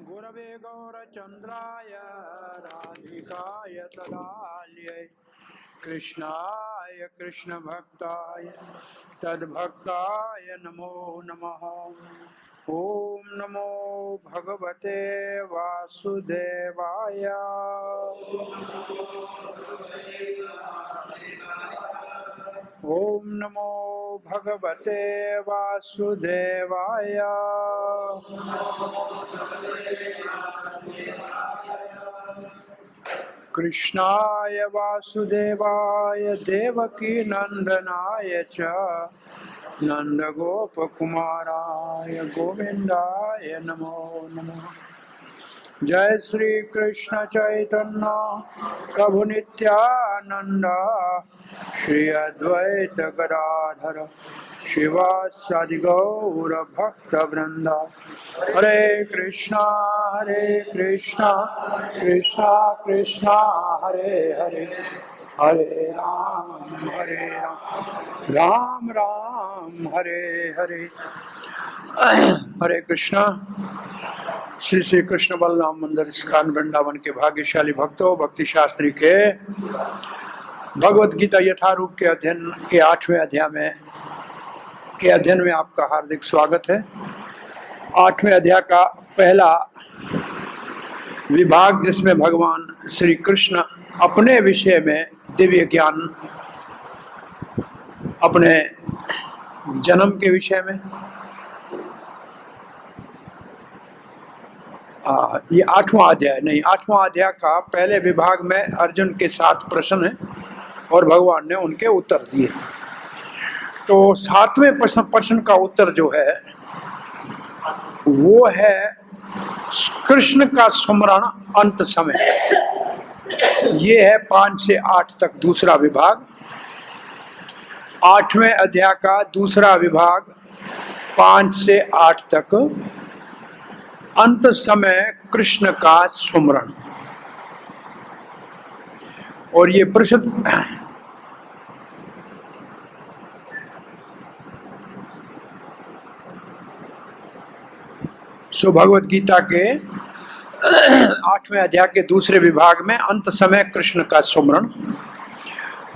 गुरवे गौरचन्द्राय राधिकाय तदालये कृष्णाय कृष्णभक्ताय तद्भक्ताय नमो नमः। ओम नमो भगवते वासुदेवाय। ओम नमो भगवते वासुदेवाय। कृष्णाय वासुदेवाय देवकी नंदनाय च नंदगोपकुमाराय गोविंदाय नमो नमः। जय श्री कृष्ण चैतन्य प्रभु नित्यानंद श्री अद्वैत गदाधर शिवासादि गौर भक्त वृंद। हरे कृष्णा कृष्णा कृष्णा हरे हरे हरे राम राम राम हरे हरे। हरे कृष्णा। श्री श्री कृष्ण बलराम मंदिर इस्कॉन वृंदावन के भाग्यशाली भक्तों, भक्ति शास्त्री के भगवत गीता यथारूप के अध्ययन के 8वें अध्ययन में आपका हार्दिक स्वागत है। 8वें अध्याय का पहला विभाग, जिसमें भगवान श्री कृष्ण अपने विषय में दिव्य ज्ञान, अपने जन्म के विषय में, ये 8वां अध्याय का पहले विभाग में अर्जुन के 7 प्रश्न हैं और भगवान ने उनके उत्तर दिए। तो 7वें प्रश्न का उत्तर जो है वो है कृष्ण का स्मरण अंत समय। ये है 5 से 8 तक दूसरा विभाग। 8वें अध्याय का दूसरा विभाग 5 से 8 तक अंत समय कृष्ण का स्मरण। और ये प्रसिद्ध भगवत गीता के 8वें अध्याय के दूसरे विभाग में अंत समय कृष्ण का स्मरण,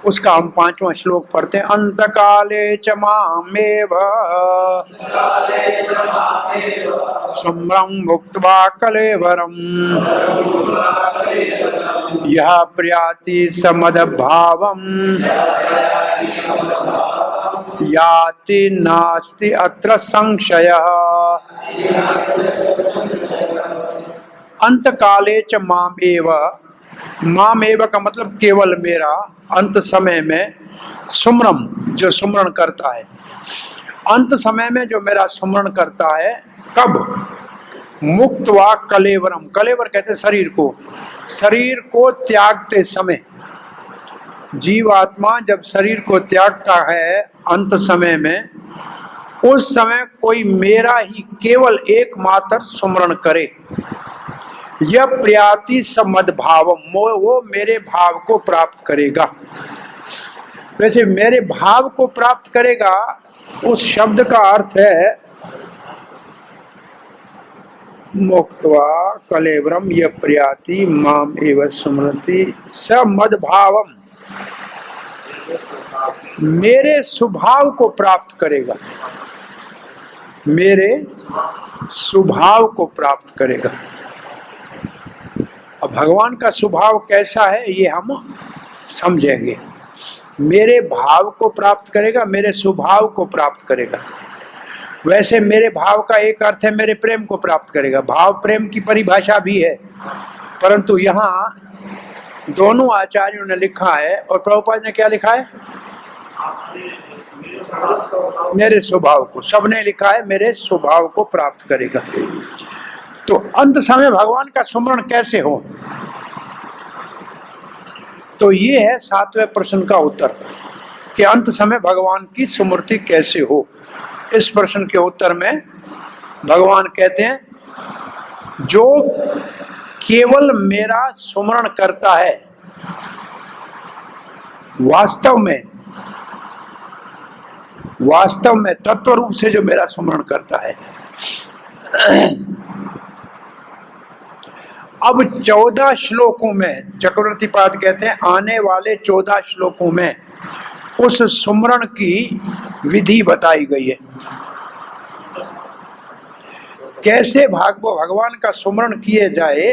उसका हम 5वां श्लोक पढ़ते हैं। अंत काले च मामेव स्मरं भुक्त्वा कलेवरम् यः प्रयाति समदभावम् याति नास्ति अत्र संशयः। अंत काले च मामेव का मतलब केवल मेरा, अंत समय में सुमरम जो सुमरण करता है, अंत समय में जो मेरा सुमरण करता है। कब? मुक्त वा कलेवरम, कलेवर कहते शरीर को त्यागते समय। जीवात्मा जब शरीर को त्यागता है अंत समय में, उस समय कोई मेरा ही केवल एकमात्र सुमरण करे। यह प्रयाति समद भावम, वो मेरे भाव को प्राप्त करेगा। वैसे मेरे भाव को प्राप्त करेगा, उस शब्द का अर्थ है मुक्त्वा कलेवरम यह प्रयाति माम एव स्मरति स मद भावम, मेरे स्वभाव को प्राप्त करेगा, मेरे स्वभाव को प्राप्त करेगा। अब भगवान का स्वभाव कैसा है ये हम समझेंगे। मेरे भाव को प्राप्त करेगा, मेरे स्वभाव को प्राप्त करेगा। वैसे मेरे भाव का एक अर्थ है मेरे प्रेम को प्राप्त करेगा, भाव प्रेम की परिभाषा भी है, परंतु यहाँ दोनों आचार्यों ने लिखा है और प्रभुपाद ने क्या लिखा है? मेरे स्वभाव को, सबने लिखा है मेरे स्वभाव को प्राप्त करेगा। तो अंत समय भगवान का सुमरण कैसे हो, तो ये है 7वें प्रश्न का उत्तर कि अंत समय भगवान की स्मृति कैसे हो। इस प्रश्न के उत्तर में भगवान कहते हैं जो केवल मेरा सुमरण करता है, वास्तव में तत्व रूप से जो मेरा सुमरण करता है। अब 14 श्लोकों में चक्रवर्ती पाद कहते हैं आने वाले 14 श्लोकों में उस सुमरण की विधि बताई गई है। कैसे भगवान का सुमरण किए जाए,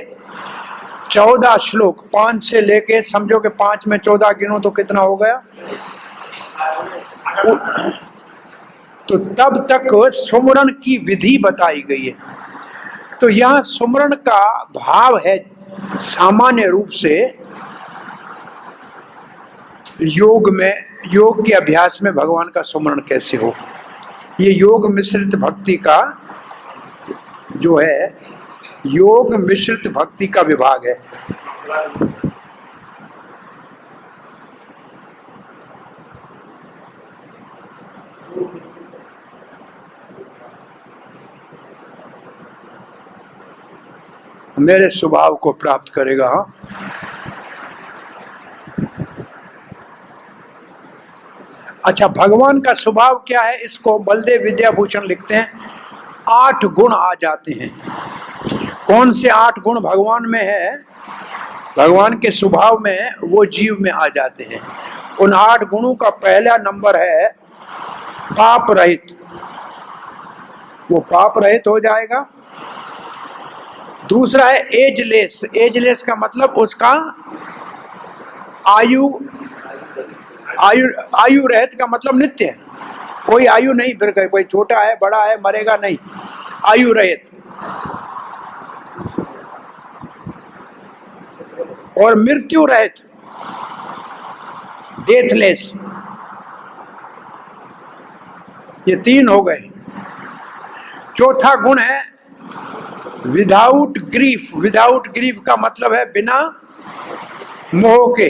14 श्लोक 5 से लेके समझो कि 5 में 14 गिनो तो कितना हो गया, तो तब तक सुमरण की विधि बताई गई है। तो यहाँ सुमरण का भाव है सामान्य रूप से योग के अभ्यास में भगवान का सुमरण कैसे हो। ये योग मिश्रित भक्ति का जो है, योग मिश्रित भक्ति का विभाग है। मेरे स्वभाव को प्राप्त करेगा। अच्छा, भगवान का स्वभाव क्या है, इसको बलदेव विद्याभूषण लिखते हैं 8 गुण आ जाते हैं। कौन से 8 गुण भगवान में है, भगवान के स्वभाव में, वो जीव में आ जाते हैं। उन 8 गुणों का पहला नंबर है पाप रहित, वो पाप रहित हो जाएगा। दूसरा है एजलेस, एजलेस का मतलब उसका आयु रहित का मतलब नित्य है, कोई आयु नहीं, फिर कोई छोटा है बड़ा है मरेगा नहीं, आयु रहित। और मृत्यु रहित, डेथलेस, ये 3 हो गए। चौथा गुण है विदाउट ग्रीफ, विदाउट ग्रीफ का मतलब है बिना मोह के,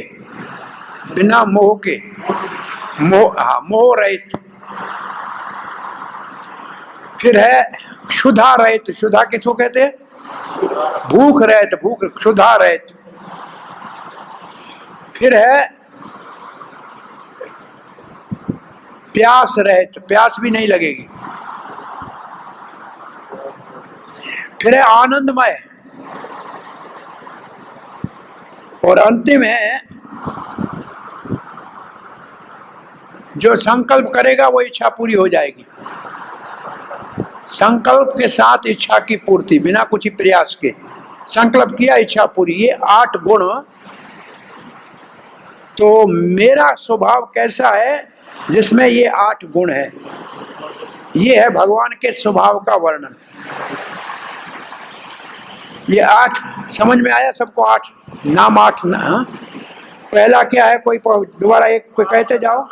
बिना मोह के, मोह रहित। फिर है क्षुधा रहित, क्षुधा किसको कहते हैं, भूख रहित, भूख क्षुधा रहित। फिर है प्यास रहित, प्यास भी नहीं लगेगी। फिर है आनंदमय, और अंतिम है जो संकल्प करेगा वो इच्छा पूरी हो जाएगी। संकल्प के साथ इच्छा की पूर्ति, बिना कुछ प्रयास के संकल्प किया इच्छा पूरी, ये 8 गुण। तो मेरा स्वभाव कैसा है जिसमें ये 8 गुण है, ये है भगवान के स्वभाव का वर्णन। ये 8 समझ में आया सबको, 8 नाम, 8 ना। पहला क्या है, कोई दोबारा एक कोई कहते जाओ,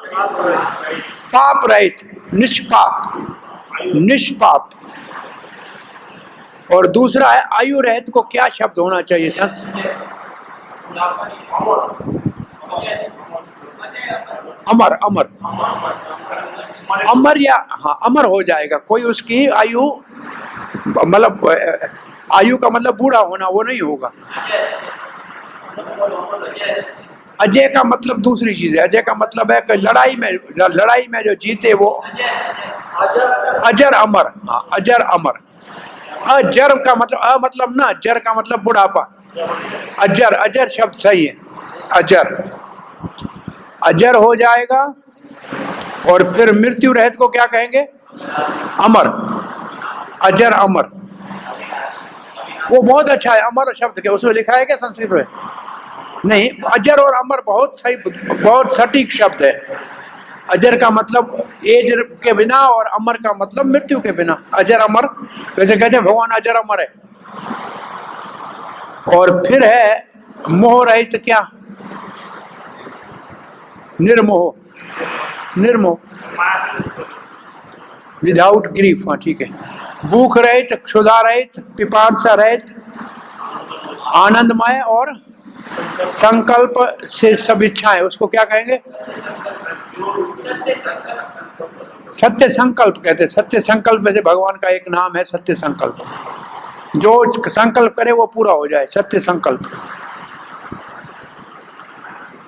पाप रहित, निष्पाप, निष्पाप। और दूसरा है आयु रहित, को क्या शब्द होना चाहिए सच, अमर, अमर, अमर, या हाँ अमर हो जाएगा। कोई उसकी आयु, मतलब आयु का मतलब बूढ़ा होना, वो नहीं होगा। अजय का मतलब दूसरी चीज है, अजय का मतलब है कि लड़ाई में जो जीते वो अजर अमर, हाँ अजर अमर। अजर का मतलब मतलब ना, जर का मतलब बुढ़ापा, अजर, अजर शब्द सही है, अजर, अजर हो जाएगा। और फिर मृत्यु रहित को क्या कहेंगे, अमर, अजर अमर। वो बहुत अच्छा है, अमर शब्द के उसमें लिखा है क्या संस्कृत में, नहीं। अजर और अमर बहुत सही, बहुत सटीक शब्द है। अजर का मतलब एज के बिना, और अमर का मतलब मृत्यु के बिना, अजर अमर। वैसे कहते हैं भगवान अजर अमर है। और फिर है मोह रहित, क्या, निर्मोह, निर्मोह, विदाउट ग्रीफ, हाँ ठीक है। भूख रहित, क्षुधा रहित, पिपासा रहित, आनंदमय और संकल्प से सब इच्छाएं, उसको क्या कहेंगे? सत्य संकल्प कहते हैं। सत्य संकल्प में से भगवान का एक नाम है सत्य संकल्प। जो संकल्प करे वो पूरा हो जाए, सत्य संकल्प।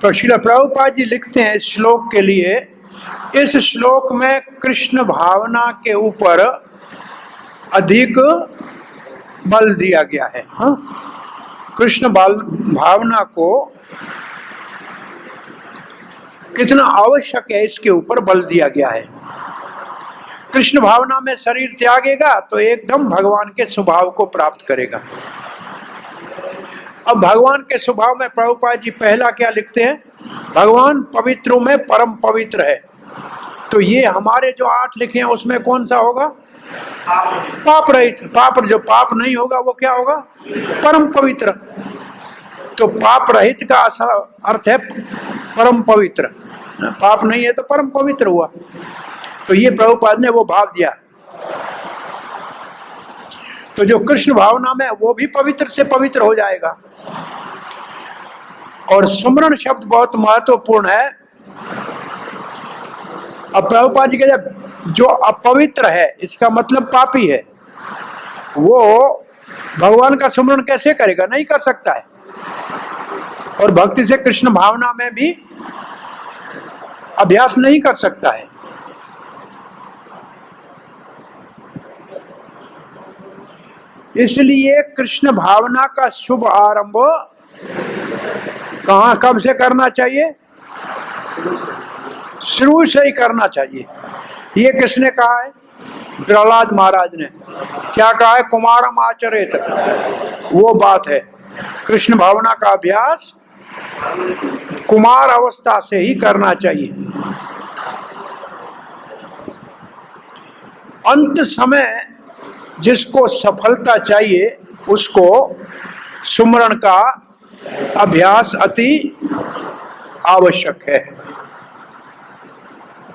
तो श्रील प्रभुपाद जी लिखते हैं इस श्लोक के लिए, इस श्लोक में कृष्ण भावना के ऊपर अधिक बल दिया गया है। हाँ, कृष्ण भावना को कितना आवश्यक है इसके ऊपर बल दिया गया है। कृष्ण भावना में शरीर त्यागेगा तो एकदम भगवान के स्वभाव को प्राप्त करेगा। अब भगवान के स्वभाव में प्रभुपाद जी पहला क्या लिखते हैं? भगवान पवित्रों में परम पवित्र है। तो ये हमारे जो 8 लिखे हैं उसमें कौन सा होगा? पाप रहित। पाप, जो पाप नहीं होगा वो क्या होगा? परम पवित्र। तो पाप रहित का अर्थ है परम पवित्र। पाप नहीं है तो परम पवित्र हुआ। तो ये प्रभुपाद ने वो भाव दिया। तो जो कृष्ण भावना में वो भी पवित्र से पवित्र हो जाएगा। और सुमरण शब्द बहुत महत्वपूर्ण है। अब प्रभुपाद जी कहते जो अपवित्र है, इसका मतलब पापी है, वो भगवान का सुमरण कैसे करेगा? नहीं कर सकता है। और भक्ति से कृष्ण भावना में भी अभ्यास नहीं कर सकता है। इसलिए कृष्ण भावना का शुभ आरंभ कहाँ, कब से करना चाहिए? शुरू से ही करना चाहिए। ये किसने कहा है? प्रहलाद महाराज ने। क्या कहा है? कुमारम आचरेत। वो बात है, कृष्ण भावना का अभ्यास कुमार अवस्था से ही करना चाहिए। अंत समय जिसको सफलता चाहिए उसको सुमरण का अभ्यास अति आवश्यक है।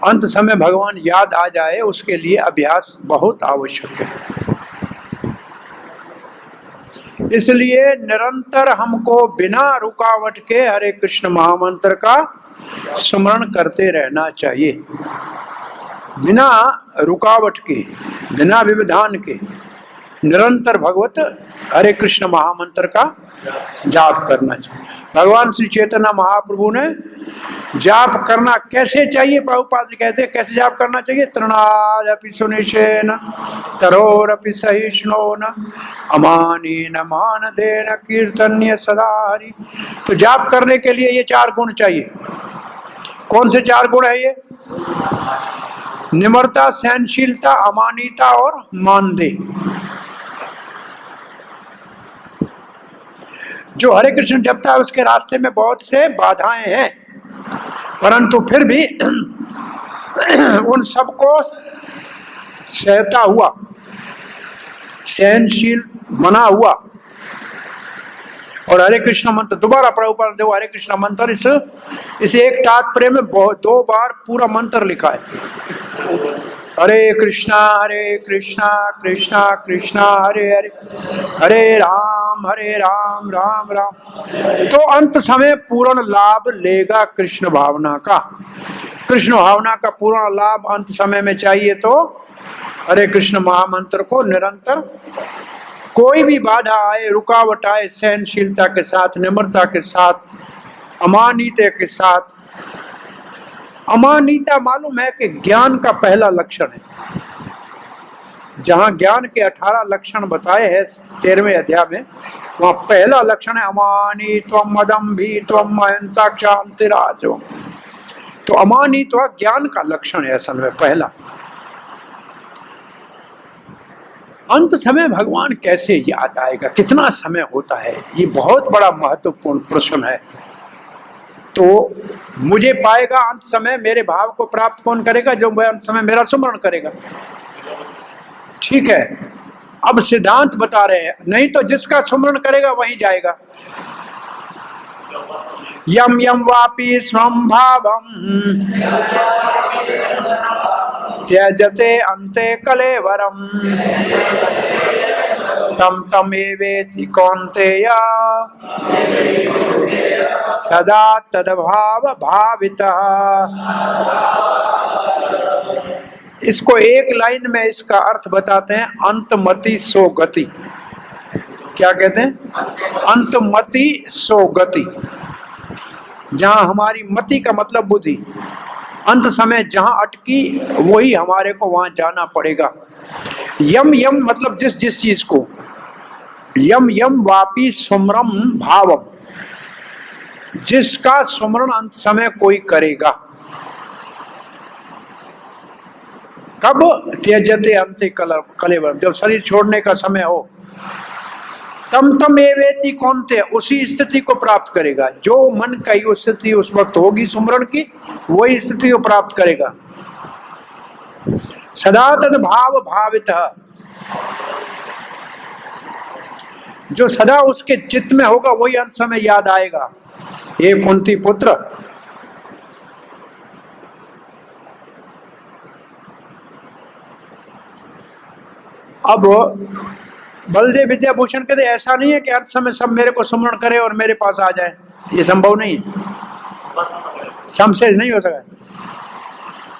अंत समय भगवान याद आ जाए उसके लिए अभ्यास बहुत आवश्यक है। इसलिए निरंतर हमको बिना रुकावट के हरे कृष्ण महामंत्र का स्मरण करते रहना चाहिए। बिना रुकावट के, बिना व्यवधान के निरंतर भगवत हरे कृष्ण महामंत्र का जाप करना चाहिए। भगवान श्री चैतन्य महाप्रभु ने जाप करना कैसे चाहिए? प्रभुपाद जी कहते हैं कैसे जाप करना चाहिए? तृणादपि सुनिशेन तरोरपि सहिष्णुन अमानेन मानदेन कीर्तन्य सदा हरि। तो जाप करने के लिए ये 4 गुण चाहिए। कौन से 4 गुण है ये? निम्रता, सहनशीलता, अमानिता और मानदेय। जो हरे कृष्ण जपता है उसके रास्ते में बहुत से बाधाएं हैं, परंतु फिर भी उन सबको सहता हुआ, सहनशील बना हुआ और हरे कृष्ण मंत्र, दोबारा प्रभुपाद देखो हरे कृष्ण मंत्र, इस एक तात्पर्य में 2 बार पूरा मंत्र लिखा है। हरे कृष्णा कृष्णा कृष्णा हरे हरे, हरे राम राम राम। तो अंत समय पूर्ण लाभ लेगा कृष्ण भावना का। कृष्ण भावना का पूर्ण लाभ अंत समय में चाहिए तो हरे कृष्ण महामंत्र को निरंतर, कोई भी बाधा आए, रुकावट आए, सहनशीलता के साथ, निम्रता के साथ, अमानिता के साथ। अमानिता मालूम है कि ज्ञान का पहला लक्षण है। जहां ज्ञान के 18 लक्षण बताए हैं 13वें अध्याय में, वहां पहला लक्षण है अमानित्वम मदम्भित्वम अहिंसा क्षान्तिराजो। तो अमानित्व ज्ञान का लक्षण है असल में पहला। अंत समय भगवान कैसे याद आएगा? कितना समय होता है? ये बहुत बड़ा महत्वपूर्ण प्रश्न है। तो मुझे पाएगा अंत समय, मेरे भाव को प्राप्त कौन करेगा? जो अंत समय मेरा सुमरण करेगा। ठीक है, अब सिद्धांत बता रहे हैं, नहीं तो जिसका सुमरण करेगा वहीं जाएगा। यम यम वापि स्वं भावम त्यजते अन्ते कलेवरम तम तमेवेति कौन्तेय सदा तद्भाव भावितः। इसको एक लाइन में इसका अर्थ बताते हैं, अंतमति सो गति। क्या कहते हैं? अंतमति सो गति। जहां हमारी मति का मतलब बुद्धि, अंत समय जहां अटकी वही हमारे को वहां जाना पड़ेगा। यम यम मतलब जिस जिस चीज को, यम यम वापि सुमरम भावम, जिसका सुमरण अंत समय कोई करेगा। कब? त्यजते अंते कलेवर, जब शरीर छोड़ने का समय हो। तम तम एवेति कौनते, उसी स्थिति को प्राप्त करेगा। जो मन की वो स्थिति उस वक्त होगी सुमरण की, वही स्थिति को प्राप्त करेगा। सदा तद भाव भावित, जो सदा उसके चित्त में होगा वही अंत समय याद आएगा। हे कुंती पुत्र, अब बलदेव विद्याभूषण कहते ऐसा नहीं है कि अंत समय सब मेरे को स्मरण करे और मेरे पास आ जाए, ये संभव नहीं है, संशय नहीं हो सका।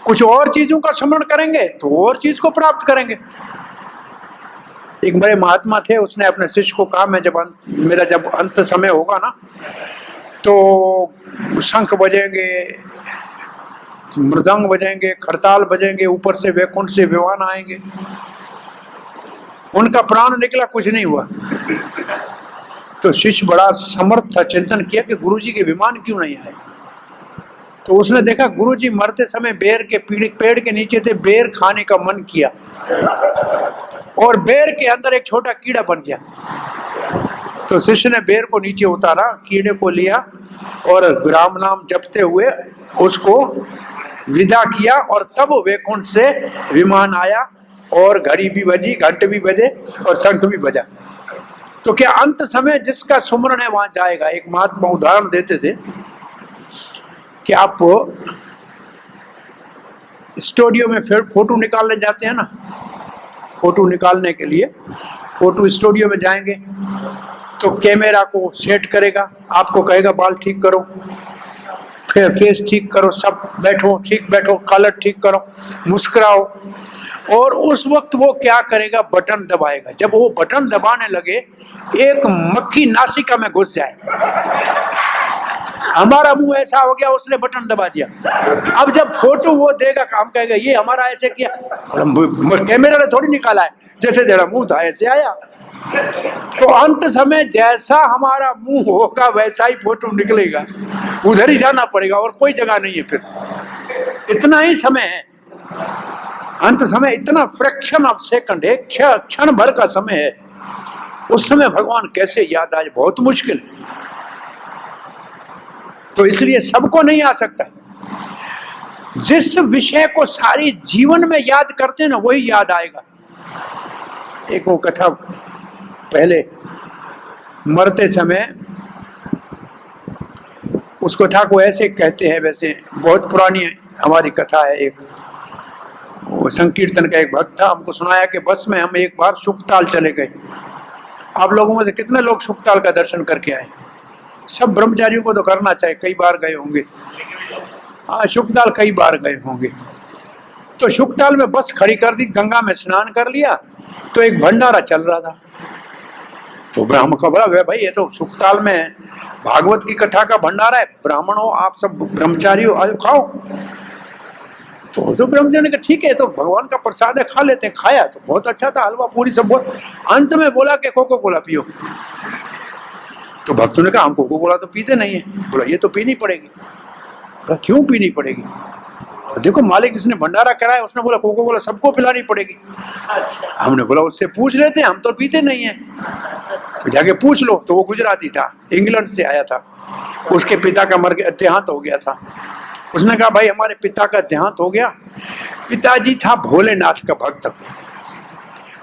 कुछ और चीजों का स्मरण करेंगे तो और चीज को प्राप्त करेंगे। एक बड़े महात्मा थे, उसने अपने शिष्य को कहा, मैं जब अंत समय होगा ना तो शंख बजेंगे, मृदंग बजेंगे, खड़ताल बजेंगे, ऊपर से वैकुंठ से विमान आएंगे। उनका प्राण निकला, कुछ नहीं हुआ। तो शिष्य बड़ा समर्थ था, चिंतन किया कि गुरुजी के विमान क्यों नहीं आए। तो उसने देखा गुरुजी मरते समय बेर के पेड़ के नीचे थे, बेर खाने का मन किया और बेर के अंदर एक छोटा कीड़ा बन गया। तो शिष्य ने बेर को नीचे उतारा, कीड़े को लिया और राम नाम जपते हुए उसको विदा किया, और तब वैकुंठ से विमान आया और घड़ी भी बजी, घंट भी बजे और शंख भी बजा। तो क्या अंत समय जिसका सुमरण है वहां जाएगा। एक महात्मा उदाहरण देते थे कि आप स्टूडियो में फिर फोटो निकालने जाते हैं ना, फोटो निकालने के लिए फोटो स्टूडियो में जाएंगे तो कैमरा को सेट करेगा, आपको कहेगा बाल ठीक करो, फिर फेस ठीक करो, सब बैठो, ठीक बैठो, कलर ठीक करो, मुस्कुराओ। और उस वक्त वो क्या करेगा, बटन दबाएगा। जब वो बटन दबाने लगे, एक मक्खी नासिका में घुस जाए। हमारा मुंह ऐसा हो गया, उसने बटन दबा दिया। अब जब फोटो वो देगा, काम कहेगा ये हमारा ऐसे किया, कैमरा ने थोड़ी निकाला है, जैसे जरा मुंह था ऐसे आया। तो अंत समय जैसा हमारा मुंह होगा वैसा ही फोटो निकलेगा, उधर ही जाना पड़ेगा और कोई जगह नहीं है। फिर इतना ही समय है अंत समय, इतना फ्रैक्शन ऑफ सेकंड है, क्षण भर का समय है। उस समय भगवान कैसे याद आए, बहुत मुश्किल। तो इसलिए सबको नहीं आ सकता। जिस विषय को सारी जीवन में याद करते हैं ना, वही याद आएगा। एक वो कथा, पहले मरते समय उस कथा को ऐसे कहते हैं, वैसे बहुत पुरानी हमारी कथा है। एक वो संकीर्तन का एक भक्त था, हमको सुनाया कि बस में हम एक बार शुकताल चले गए। आप लोगों में से कितने लोग शुकताल का दर्शन करके आए? सब ब्रह्मचारियों को तो करना चाहिए, कई बार गए होंगे। हाँ, शुकताल कई बार गए होंगे। तो शुकताल में बस खड़ी कर दी, गंगा में स्नान कर लिया, तो एक भंडारा चल रहा था। तो ब्राह्मण का बड़ा भाई, ये तो शुकताल में भागवत की कथा का भंडारा है, ब्राह्मण हो आप, सब ब्रह्मचारी हो, आयो खाओ। तो ब्रह्मचारी ने कहा ठीक है, तो भगवान का प्रसाद है, खा लेते हैं। खाया तो बहुत अच्छा था, हलवा पूरी सब बहुत। अंत में बोला कि कोको कोला पियो। तो भक्तों ने कहा हम कोको कोला तो पीते नहीं है। बोला ये तो पीनी पड़ेगी। कहा क्यों पीनी पड़ेगी? तो देखो मालिक जिसने भंडारा कराया उसने बोला कोको कोला सबको पिलानी पड़ेगी। हमने बोला उससे पूछ लेते हैं, हम तो पीते नहीं है। तो जाके पूछ लो। तो वो गुजराती था, इंग्लैंड से आया था, उसके पिता का देहांत हो गया था। उसने कहा भाई हमारे पिता का देहांत हो गया। पिताजी था भोलेनाथ का भक्त।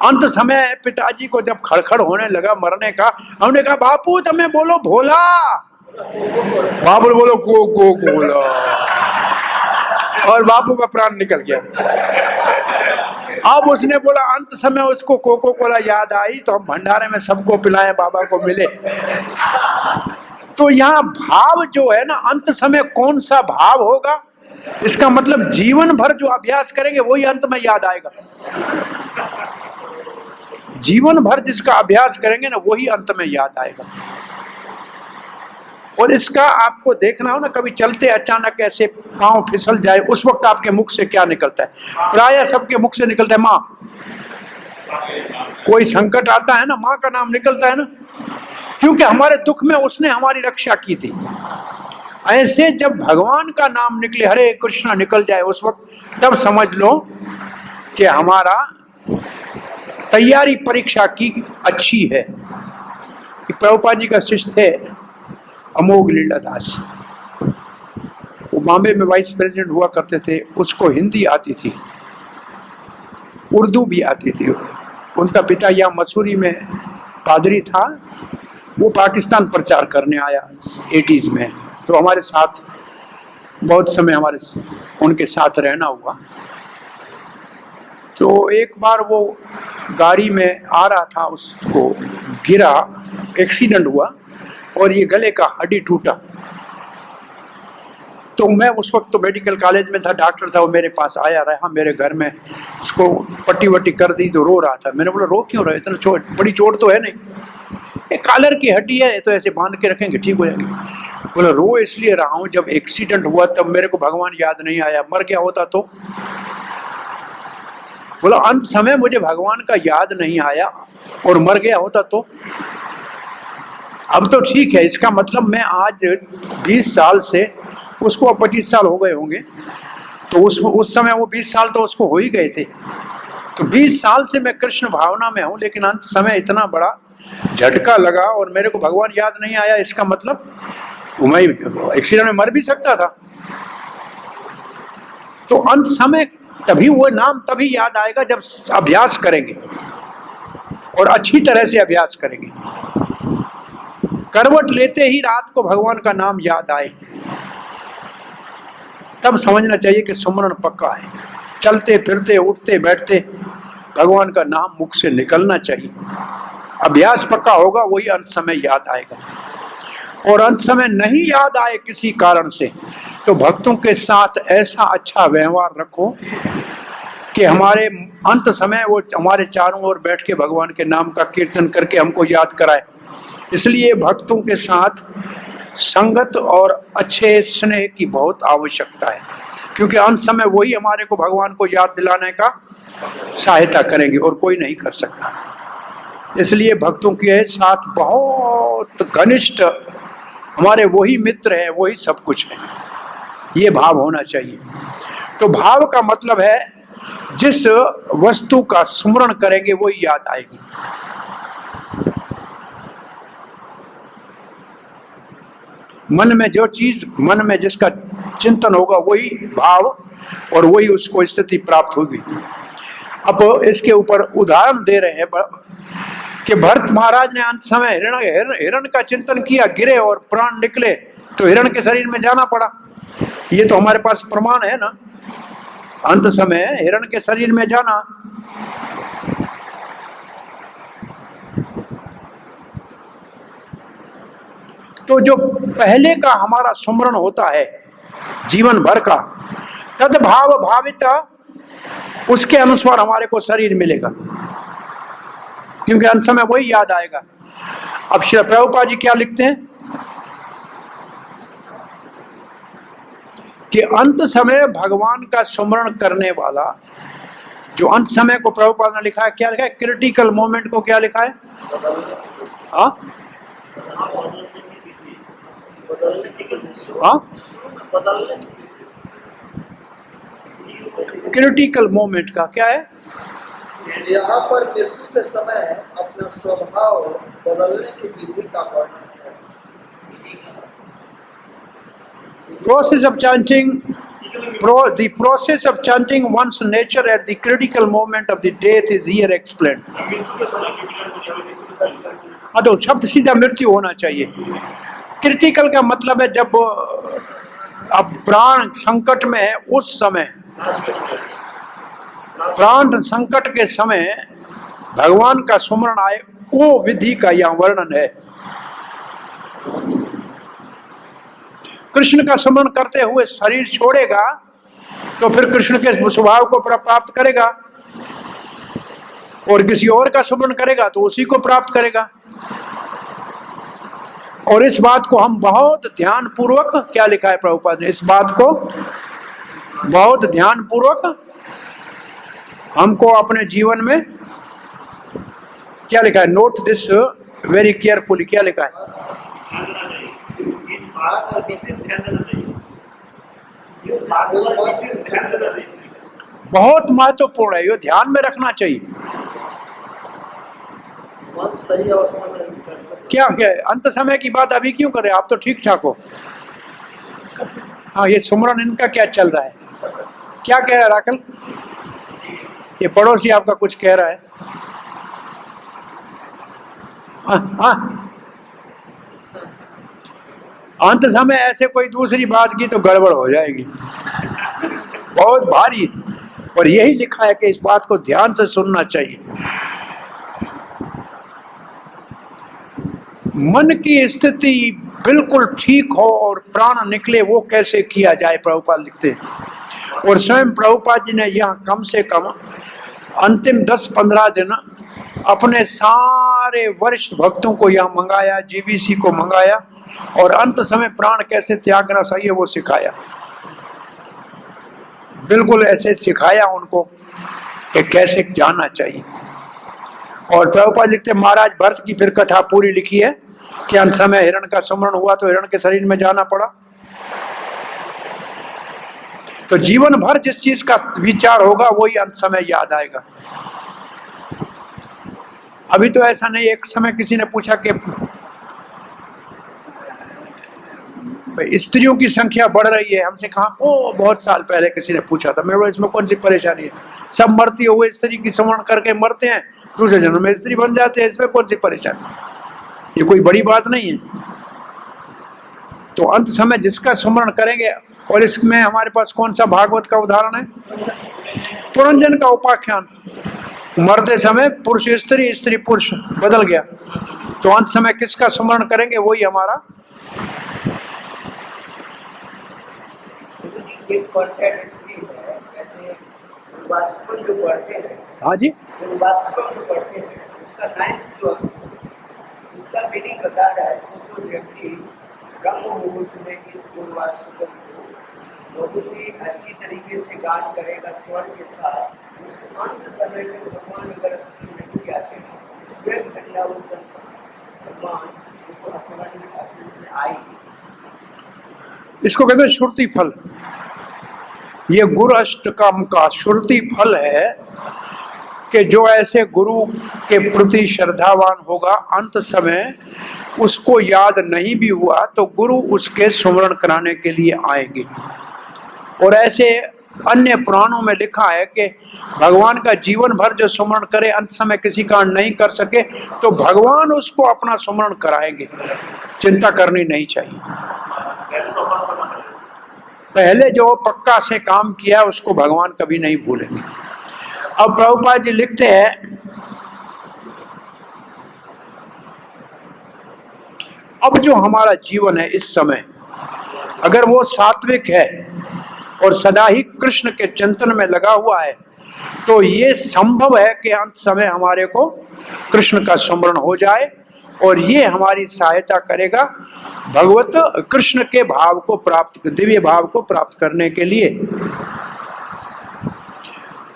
अंत समय पिताजी को जब खड़खड़ होने लगा मरने का, हमने कहा बापू तुम्हें बोलो भोला। बाबू ने बोलो को बोला, और बापू का प्राण निकल गया। अब उसने बोला अंत समय उसको कोको कोला याद आई, तो हम भंडारे में सबको पिलाए, बाबा को मिले। तो यहाँ भाव जो है ना, अंत समय कौन सा भाव होगा, इसका मतलब जीवन भर जो अभ्यास करेंगे वही अंत में याद आएगा। जीवन भर जिसका अभ्यास करेंगे ना वही अंत में याद आएगा। और इसका आपको देखना हो ना, कभी चलते अचानक ऐसे पांव फिसल जाए, उस वक्त आपके मुख से क्या निकलता है? प्रायः सबके मुख से निकलता है माँ। कोई संकट आता है ना, माँ का नाम निकलता है ना, क्योंकि हमारे दुख में उसने हमारी रक्षा की थी। ऐसे जब भगवान का नाम निकले, हरे कृष्णा निकल जाए उस वक्त, तब समझ लो कि हमारा तैयारी परीक्षा की अच्छी है। प्रभुपाद जी का शिष्य थे अमोघ लीला दास, वो बॉम्बे में वाइस प्रेसिडेंट हुआ करते थे। उसको हिंदी आती थी, उर्दू भी आती थी। उनका पिता यहाँ मसूरी में पादरी था, वो पाकिस्तान प्रचार करने आया 80s में, तो हमारे साथ बहुत समय उनके साथ रहना हुआ। तो एक बार वो गाड़ी में आ रहा था, उसको गिरा, एक्सीडेंट हुआ और ये गले का हड्डी टूटा। तो मैं उस वक्त तो मेडिकल कॉलेज में था, डॉक्टर था, वो मेरे पास आया, रहा मेरे घर में, उसको पट्टी वट्टी कर दी तो रो रहा था। मैंने बोला रो क्यों रहे, इतना चोट, बड़ी चोट तो है नहीं, एक कॉलर की हड्डी है, तो ऐसे बांध के रखेंगे ठीक हो जाएगी। बोला रो इसलिए रहा हूँ, जब एक्सीडेंट हुआ तब मेरे को भगवान याद नहीं आया, मर गया होता तो। बोला अंत समय मुझे भगवान का याद नहीं आया और मर गया होता तो। अब तो ठीक है, इसका मतलब मैं आज 20 साल से, उसको 25 साल हो गए होंगे, तो उस समय वो 20 साल तो उसको हो ही गए थे। तो 20 साल से मैं कृष्ण भावना में हूं, लेकिन अंत समय इतना बड़ा झटका लगा और मेरे को भगवान याद नहीं आया। इसका मतलब मैं एक्सीडेंट में मर भी सकता था। तो अंत समय तभी वो नाम तभी याद आएगा जब अभ्यास करेंगे और अच्छी तरह से अभ्यास करेंगे। करवट लेते ही रात को भगवान का नाम याद आए, तब समझना चाहिए कि सुमरण पक्का है। चलते फिरते उठते बैठते भगवान का नाम मुख से निकलना चाहिए। अभ्यास पक्का होगा, वही अंत समय याद आएगा। और अंत समय नहीं याद आए किसी कारण से, तो भक्तों के साथ ऐसा अच्छा व्यवहार रखो कि हमारे अंत समय वो हमारे चारों ओर बैठ के भगवान के नाम का कीर्तन करके हमको याद कराए। इसलिए भक्तों के साथ संगत और अच्छे स्नेह की बहुत आवश्यकता है, क्योंकि अंत समय वही हमारे को भगवान को याद दिलाने का सहायता करेंगे और कोई नहीं कर सकता। इसलिए भक्तों के साथ बहुत घनिष्ठ हमारे वही मित्र हैं, वही सब कुछ है, ये भाव होना चाहिए। तो भाव का मतलब है जिस वस्तु का स्मरण करेंगे वही याद आएगी। मन में जो चीज, मन में जिसका चिंतन होगा वही भाव और वही उसको स्थिति प्राप्त होगी। अब इसके ऊपर उदाहरण दे रहे हैं कि भरत महाराज ने अंत समय हिरण का चिंतन किया, गिरे और प्राण निकले, तो हिरण के शरीर में जाना पड़ा। ये तो हमारे पास प्रमाण है ना, अंत समय हिरण के शरीर में जाना। तो जो पहले का हमारा सुमरण होता है जीवन भर का, तद भाव भावित, उसके अनुसार हमारे को शरीर मिलेगा, क्योंकि अंत समय वही याद आएगा। अब श्री प्रभुपाद जी क्या लिखते हैं कि अंत समय भगवान का सुमरण करने वाला, जो अंत समय को प्रभुपाद ने लिखा है, क्या लिखा है? क्रिटिकल मोमेंट को क्या लिखा है? हाँ क्रिटिकल मोमेंट का क्या है? यहाँ पर मृत्यु के समय अपना स्वभाव बदलने की विधि का वर्णन है। Process of chanting, the process of chanting one's nature at the critical moment of the death is here explained. हाँ, तो शब्द सीधा मृत्यु होना चाहिए, क्रिटिकल का मतलब है जब अब प्राण संकट में है, उस समय, प्राण संकट के समय भगवान का सुमरण आए, वो विधि का यह वर्णन है। कृष्ण का स्मरण करते हुए शरीर छोड़ेगा तो फिर कृष्ण के स्वभाव को प्राप्त करेगा, और किसी और का स्मरण करेगा तो उसी को प्राप्त करेगा। और इस बात को हम बहुत ध्यान पूर्वक, क्या लिखा है प्रभुपाद ने, इस बात को बहुत ध्यान पूर्वक हमको अपने जीवन में, क्या लिखा है, नोट दिस वेरी केयरफुली, क्या लिखा है, बहुत महत्वपूर्ण है, ये ध्यान में रखना चाहिए। मन सही अवस्था में नहीं कर सकते। क्या क्या अंत समय की बात अभी क्यों कर रहे हैं, आप तो ठीक ठाक हो। हाँ, ये सुमरन इनका क्या चल रहा है, क्या कह रहा है राकल, ये पड़ोसी आपका कुछ कह रहा है। हाँ, अंत समय ऐसे कोई दूसरी बात की तो गड़बड़ हो जाएगी बहुत भारी। और यही लिखा है कि इस बात को ध्यान से सुनना चाहिए। मन की स्थिति बिल्कुल ठीक हो और प्राण निकले, वो कैसे किया जाए, प्रभुपाद लिखते हैं। और स्वयं प्रभुपाद जी ने यहाँ कम से कम अंतिम 10-15 दिन अपने सारे वरिष्ठ भक्तों को यहाँ मंगाया, जीवीसी को मंगाया, और अंत समय प्राण कैसे त्यागना चाहिए वो सिखाया। बिल्कुल ऐसे सिखाया उनको कि कैसे जाना चाहिए। और प्रभुपाद लिखते, महाराज भरत की फिर कथा पूरी लिखी है कि अंत समय हिरण का सुमरण हुआ तो हिरण के शरीर में जाना पड़ा। तो जीवन भर जिस चीज का विचार होगा वही अंत समय याद आएगा। अभी तो ऐसा नहीं, एक समय किसी ने पूछा कि स्त्रियों की संख्या बढ़ रही है, हमसे कहा, वो बहुत साल पहले किसी ने पूछा था। मेरे को इसमें कौन सी परेशानी है, सब मरती हुए स्त्री की स्मरण करके मरते हैं, दूसरे जन्म में स्त्री बन जाते हैं, इसमें कौन सी परेशानी, ये कोई बड़ी बात नहीं है। तो अंत समय जिसका स्मरण करेंगे, और इसमें हमारे पास कौन सा भागवत का उदाहरण है, पुरंजन का उपाख्यान, मरते समय पुरुष स्त्री, स्त्री पुरुष बदल गया, तो अंत समय किसका स्मरण करेंगे वही हमारा। वास्तव जो पढ़ते हैं, हाँ जी, वास्तव जो पढ़ते हैं उसका 9th क्लास, उसका मीनिंग बता रहा है। तो व्यक्ति ब्रह्म मुहूर्त में इस वास्तव को बहुत ही अच्छी तरीके से गान करेगा स्वर के साथ, उसको अंत समय में भगवान अगर अच्छी नहीं आते हैं, स्वयं कन्यावचन भगवान उनको असमन में आएगी। इसको कहते हैं श्रुति फल। ये गुरु अष्टकम का श्रुति फल है कि जो ऐसे गुरु के प्रति श्रद्धावान होगा, अंत समय उसको याद नहीं भी हुआ तो गुरु उसके स्मरण कराने के लिए आएंगे। और ऐसे अन्य पुराणों में लिखा है कि भगवान का जीवन भर जो स्मरण करे, अंत समय किसी कारण नहीं कर सके तो भगवान उसको अपना स्मरण कराएंगे। चिंता करनी नहीं चाहिए, पहले जो पक्का से काम किया उसको भगवान कभी नहीं भूलेंगे। अब प्रभुपाद जी लिखते हैं, अब जो हमारा जीवन है इस समय, अगर वो सात्विक है और सदा ही कृष्ण के चिंतन में लगा हुआ है, तो ये संभव है कि अंत समय हमारे को कृष्ण का स्मरण हो जाए, और ये हमारी सहायता करेगा भगवत कृष्ण के भाव को प्राप्त, दिव्य भाव को प्राप्त करने के लिए।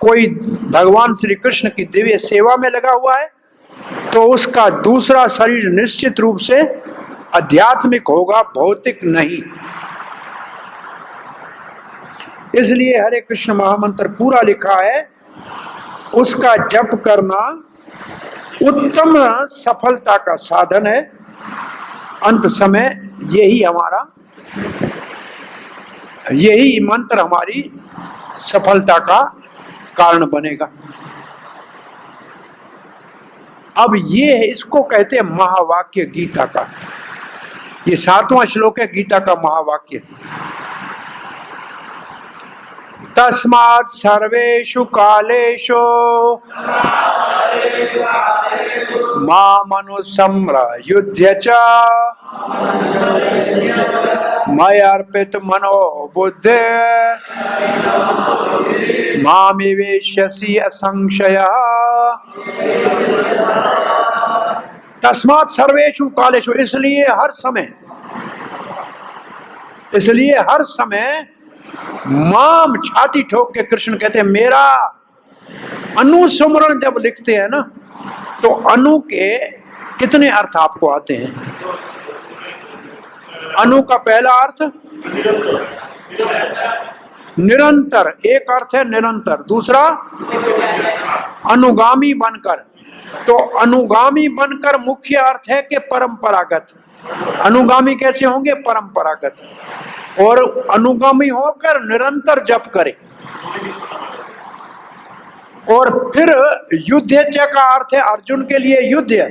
कोई भगवान श्री कृष्ण की दिव्य सेवा में लगा हुआ है तो उसका दूसरा शरीर निश्चित रूप से आध्यात्मिक होगा, भौतिक नहीं। इसलिए हरे कृष्ण महामंत्र पूरा लिखा है, उसका जप करना उत्तम सफलता का साधन है। अंत समय यही मंत्र हमारी सफलता का कारण बनेगा। अब ये इसको कहते हैं महावाक्य गीता का। ये 7वां श्लोक है गीता का महावाक्य। तस्मात् सर्वेषु कालेषु मामनुसम्प्रयुध्य च मय्यर्पित मनो बुद्धे मामिवेश्यसि असंशयः। तस्मात् सर्वेषु कालेषु, इसलिए हर समय माम छाती ठोक के कृष्ण कहते हैं मेरा अनुस्मरण जब लिखते हैं ना, तो अनु के कितने अर्थ आपको आते हैं? अनु का पहला अर्थ निरंतर, एक अर्थ है निरंतर, दूसरा अनुगामी बनकर। तो अनुगामी बनकर मुख्य अर्थ है कि परंपरागत। अनुगामी कैसे होंगे? परंपरागत। और अनुगामी होकर निरंतर जप करे। और फिर युद्ध का अर्थ है अर्जुन के लिए युद्ध है,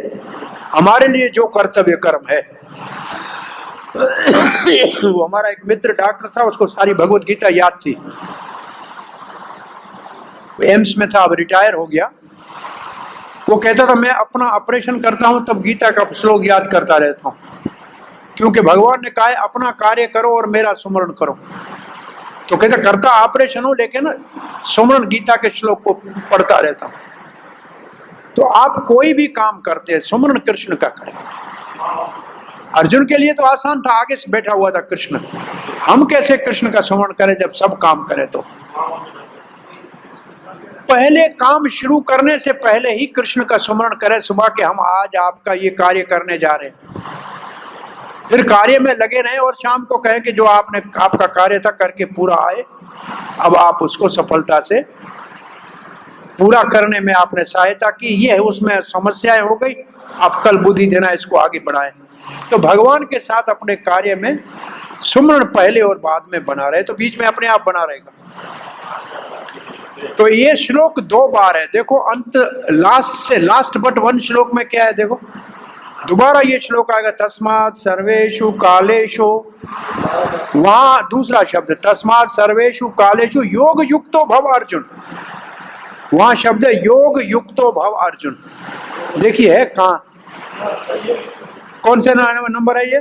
हमारे लिए जो कर्तव्य कर्म है। वो हमारा एक मित्र डॉक्टर था, उसको सारी भगवत गीता याद थी, एम्स में था, अब रिटायर हो गया। वो कहता था मैं अपना ऑपरेशन करता हूं तब गीता का श्लोक याद करता रहता हूं, क्योंकि भगवान ने कहा है अपना कार्य करो और मेरा सुमरण करो। तो कहता करता ऑपरेशन हो लेकिन सुमरण गीता के श्लोक को पढ़ता रहता हूं। तो आप कोई भी काम करते हैं सुमरण कृष्ण का करें। अर्जुन के लिए तो आसान था, आगे से बैठा हुआ था कृष्ण। हम कैसे कृष्ण का सुमरण करें जब सब काम करें? तो पहले काम शुरू करने से पहले ही कृष्ण का सुमरण करें, सुबह के हम आज आपका ये कार्य करने जा रहे हैं, फिर कार्य में लगे रहे और शाम को कहें कि जो आपका कार्य था करके पूरा आए, अब आप उसको सफलता से पूरा करने में आपने सहायता की, ये है उसमें समस्याएं हो गई, आप कल बुद्धि देना इसको आगे बढ़ाएं। तो भगवान के साथ अपने कार्य में सुमरण पहले और बाद में बना रहे, तो बीच में अपने आप बना रहेगा। तो ये श्लोक 2 बार है, देखो अंत लास्ट से लास्ट बट 1 श्लोक में क्या है, देखो दोबारा ये श्लोक आएगा तस्मात् सर्वेषु कालेषु, वहां दूसरा शब्द तस्मात् सर्वेषु कालेषु योग युक्तो भव अर्जुन, वहां शब्द है योग युक्तो भव अर्जुन। देखिए है कहां, कौन से नंबर है ये?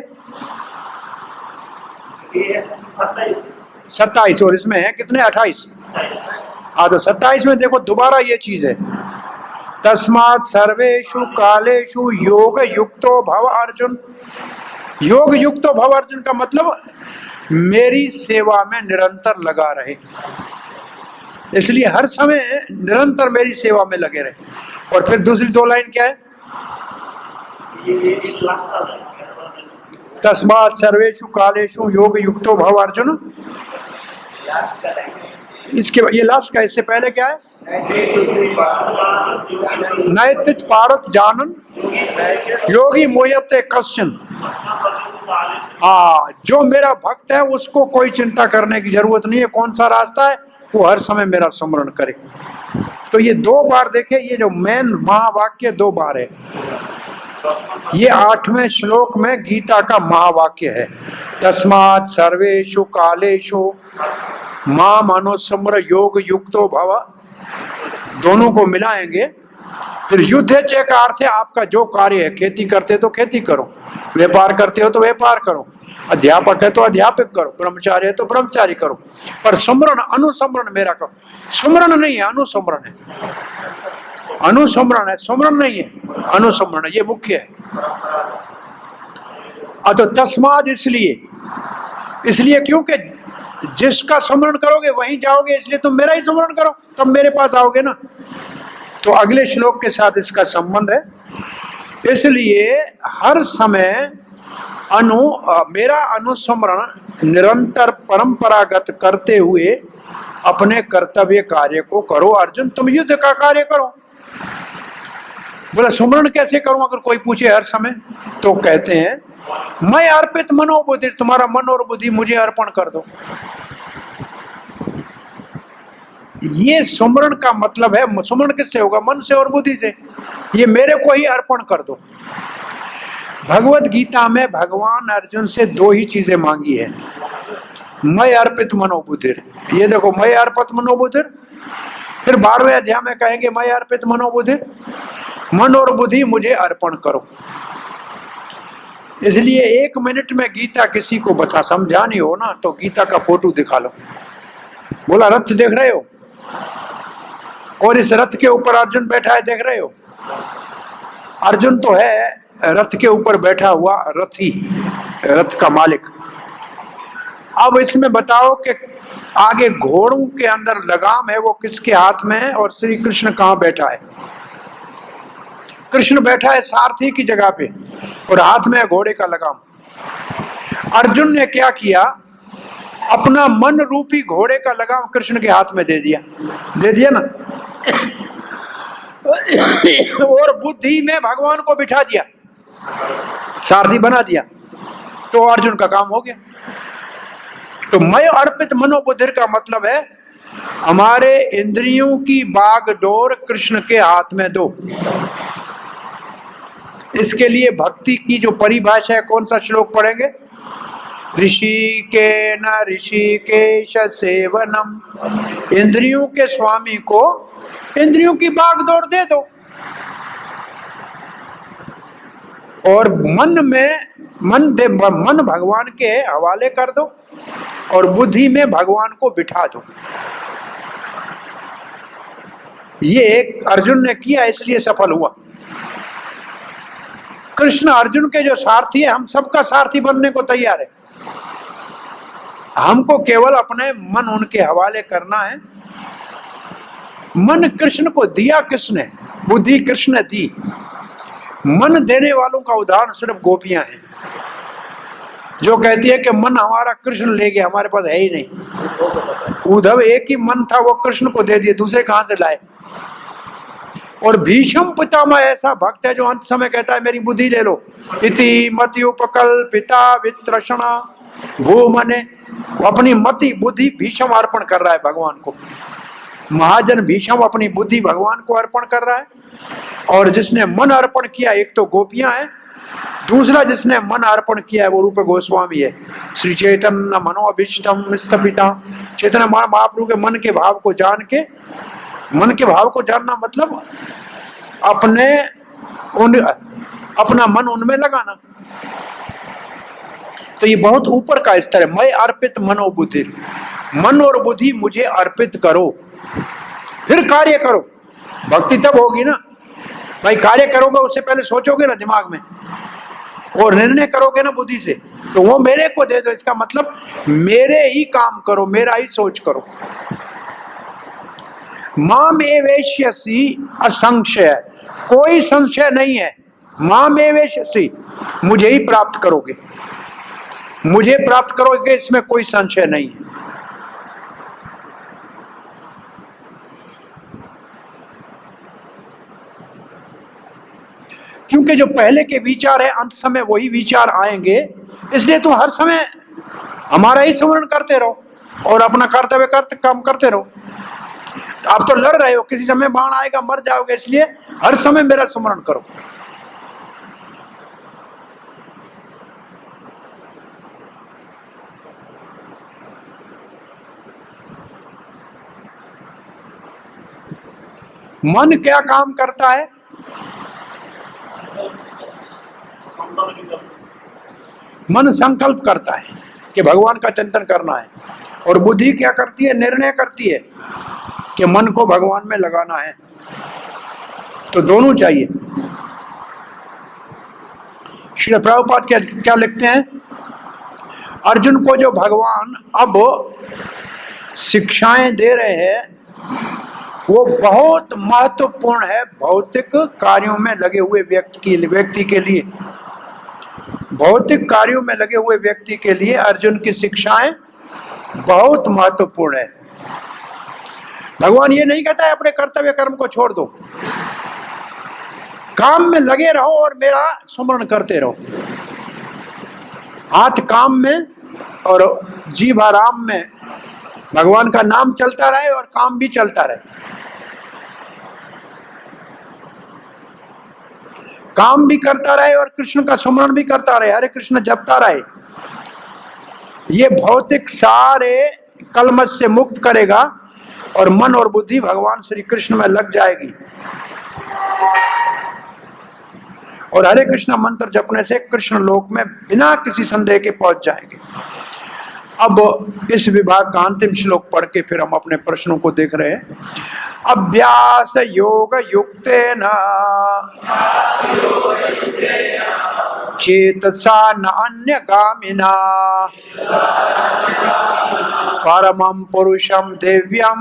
27। और इसमें है कितने? 28। हाँ, तो 27 में देखो दोबारा ये चीज है तस्मात् सर्वेषु कालेषु योग युक्तो भव अर्जुन। योग युक्तो भव अर्जुन का मतलब मेरी सेवा में निरंतर लगा रहे, इसलिए हर समय निरंतर मेरी सेवा में लगे रहे। और फिर दूसरी 2 लाइन क्या है? तस्मात् सर्वेषु कालेषु योग युक्तो भव अर्जुन। इसके ये लास्ट का, इससे पहले क्या है? नैतिक पारत जानन योगी मोयते कश्चन। जो मेरा भक्त है उसको कोई चिंता करने की जरूरत नहीं है, कौन सा रास्ता है, वो हर समय मेरा स्मरण करे। तो ये 2 बार देखे, ये जो मेन महावाक्य 2 बार है, ये 8वें श्लोक में गीता का महावाक्य है तस्मात् सर्वेषु कालेषु माम अनुस्मर योग युक्तो भव। दोनों को मिलाएंगे। फिर युद्ध च का अर्थ है आपका जो कार्य है, खेती करते हो तो खेती करो, व्यापार करते हो तो व्यापार करो, अध्यापक है तो अध्यापक करो, ब्रह्मचारी है तो ब्रह्मचारी करो, पर सुमरण अनुसमरण मेरा करो। सुमरण नहीं है, अनुसमरण है। अनुसमरण है, सुमरण नहीं है, अनुसमरण, ये मुख्य है। तो तस्माद इसलिए क्योंकि जिसका स्मरण करोगे वहीं जाओगे, इसलिए तुम मेरा ही स्मरण करो, तब मेरे पास आओगे ना। तो अगले श्लोक के साथ इसका संबंध है। इसलिए हर समय मेरा अनुस्मरण निरंतर परंपरागत करते हुए अपने कर्तव्य कार्य को करो। अर्जुन तुम युद्ध का कार्य करो। बोला सुमरण कैसे करूं अगर कोई पूछे हर समय, तो कहते हैं मैं अर्पित मनोबुद्धि, तुम्हारा मन और बुद्धि मुझे अर्पण कर दो। ये सुमरण का मतलब है। सुमरण किससे होगा? मन से और बुद्धि से। ये मेरे को ही अर्पण कर दो। भगवत गीता में भगवान अर्जुन से दो ही चीजें मांगी है, मैं अर्पित मनोबुद्धिर। ये देखो, मैं अर्पित मनोबुद्धिर, फिर 12वें अध्याय में कहेंगे मैं अर्पित मनोबुद्धिर, मन और बुद्धि मुझे अर्पण करो। इसलिए 1 मिनट में गीता किसी को बता समझानी हो ना तो गीता का फोटो दिखा लो। बोला रथ देख रहे हो, और इस रथ के ऊपर अर्जुन बैठा है, देख रहे हो? अर्जुन तो है रथ के ऊपर बैठा हुआ रथी, रथ का मालिक। अब इसमें बताओ कि आगे घोड़ों के अंदर लगाम है, वो किसके हाथ में है, और श्री कृष्ण कहाँ बैठा है? कृष्ण बैठा है सारथी की जगह पे और हाथ में है घोड़े का लगाम। अर्जुन ने क्या किया? अपना मन रूपी घोड़े का लगाम कृष्ण के हाथ में दे दिया ना, और बुद्धि में भगवान को बिठा दिया, सारथी बना दिया, तो अर्जुन का काम हो गया। तो मैं अर्पित मनोबुद्धिर का मतलब है हमारे इंद्रियों की बागडोर कृष्ण के हाथ में दो। इसके लिए भक्ति की जो परिभाषा है, कौन सा श्लोक पढ़ेंगे? ऋषिकेन ऋषिकेश सेवनम, इंद्रियों के स्वामी को इंद्रियों की बागडोर दे दो, और मन भगवान के हवाले कर दो, और बुद्धि में भगवान को बिठा दो। ये अर्जुन ने किया, इसलिए सफल हुआ। कृष्ण अर्जुन के जो सारथी है, हम सबका सारथी बनने को तैयार है। हमको केवल अपने मन उनके हवाले करना है। मन कृष्ण को दिया किसने? बुद्धि कृष्ण ने दी। मन देने वालों का उदाहरण सिर्फ गोपियां हैं, जो कहती है कि मन हमारा कृष्ण ले गया, हमारे पास है ही नहीं। उद्धव एक ही मन था, वो कृष्ण को दे दिए, दूसरे कहां से लाए? और भीष्म पितामह ऐसा भक्त है जो अंत समय कहता है मेरी बुद्धि ले लो। इति मति उपकल्पिता वित्रषणा भूमने, अपनी मति बुद्धि भीष्म अर्पण कर रहा है भगवान को। महाजन भीष्म अपनी बुद्धि भगवान को अर्पण कर रहा है। और जिसने मन अर्पण किया, एक तो गोपियां हैं, दूसरा जिसने मन अर्पण किया है वो रूप गोस्वामी है। श्री चैतन्य मनोअभीष्टम स्थपिता, चैतन्य महाप्रभु के मन के भाव को जान के, मन के भाव को जानना मतलब अपना मन उनमें लगाना। तो ये बहुत ऊपर का स्तर है। मैं अर्पित मनोबुद्धि, मन और बुद्धि मुझे अर्पित करो, फिर कार्य करो। भक्ति तब होगी ना भाई, कार्य करोगे उससे पहले सोचोगे ना दिमाग में, और निर्णय करोगे ना बुद्धि से, तो वो मेरे को दे दो। इसका मतलब मेरे ही काम करो, मेरा ही सोच करो। माम एवेश्यसि असंशय, कोई संशय नहीं है। माम एवेश्यसि, मुझे ही प्राप्त करोगे, मुझे प्राप्त करोगे, इसमें कोई संशय नहीं है। क्योंकि जो पहले के विचार है अंत समय वही विचार आएंगे, इसलिए तुम हर समय हमारा ही स्मरण करते रहो और अपना कर्तव्य काम करते रहो। आप तो लड़ रहे हो, किसी समय बाण आएगा मर जाओगे, इसलिए हर समय मेरा स्मरण करो। मन क्या काम करता है? मन संकल्प करता है कि भगवान का चिंतन करना है, और बुद्धि क्या करती है? निर्णय करती है कि मन को भगवान में लगाना है। तो दोनों चाहिए। श्री प्रभुपाद क्या लिखते हैं? अर्जुन को जो भगवान अब शिक्षाएं दे रहे हैं वो बहुत महत्वपूर्ण है भौतिक कार्यों में लगे हुए व्यक्ति के लिए। भौतिक कार्यों में लगे हुए व्यक्ति के लिए अर्जुन की शिक्षाएं बहुत महत्वपूर्ण है। भगवान ये नहीं कहता है अपने कर्तव्य कर्म को छोड़ दो, काम में लगे रहो और मेरा स्मरण करते रहो। हाथ काम में और जीभ आराम में, भगवान का नाम चलता रहे और काम भी चलता रहे। काम भी करता रहे और कृष्ण का स्मरण भी करता रहे, हरे कृष्ण जपता रहे। ये भौतिक सारे कलमश से मुक्त करेगा और मन और बुद्धि भगवान श्री कृष्ण में लग जाएगी और हरे कृष्ण मंत्र जपने से कृष्ण लोक में बिना किसी संदेह के पहुंच जाएंगे। अब इस विभाग का अंतिम श्लोक पढ़ के फिर हम अपने प्रश्नों को देख रहे हैं। अभ्यास योग युक्तेन चेतसा न अन्यगामिना परमं पुरुषं दिव्यं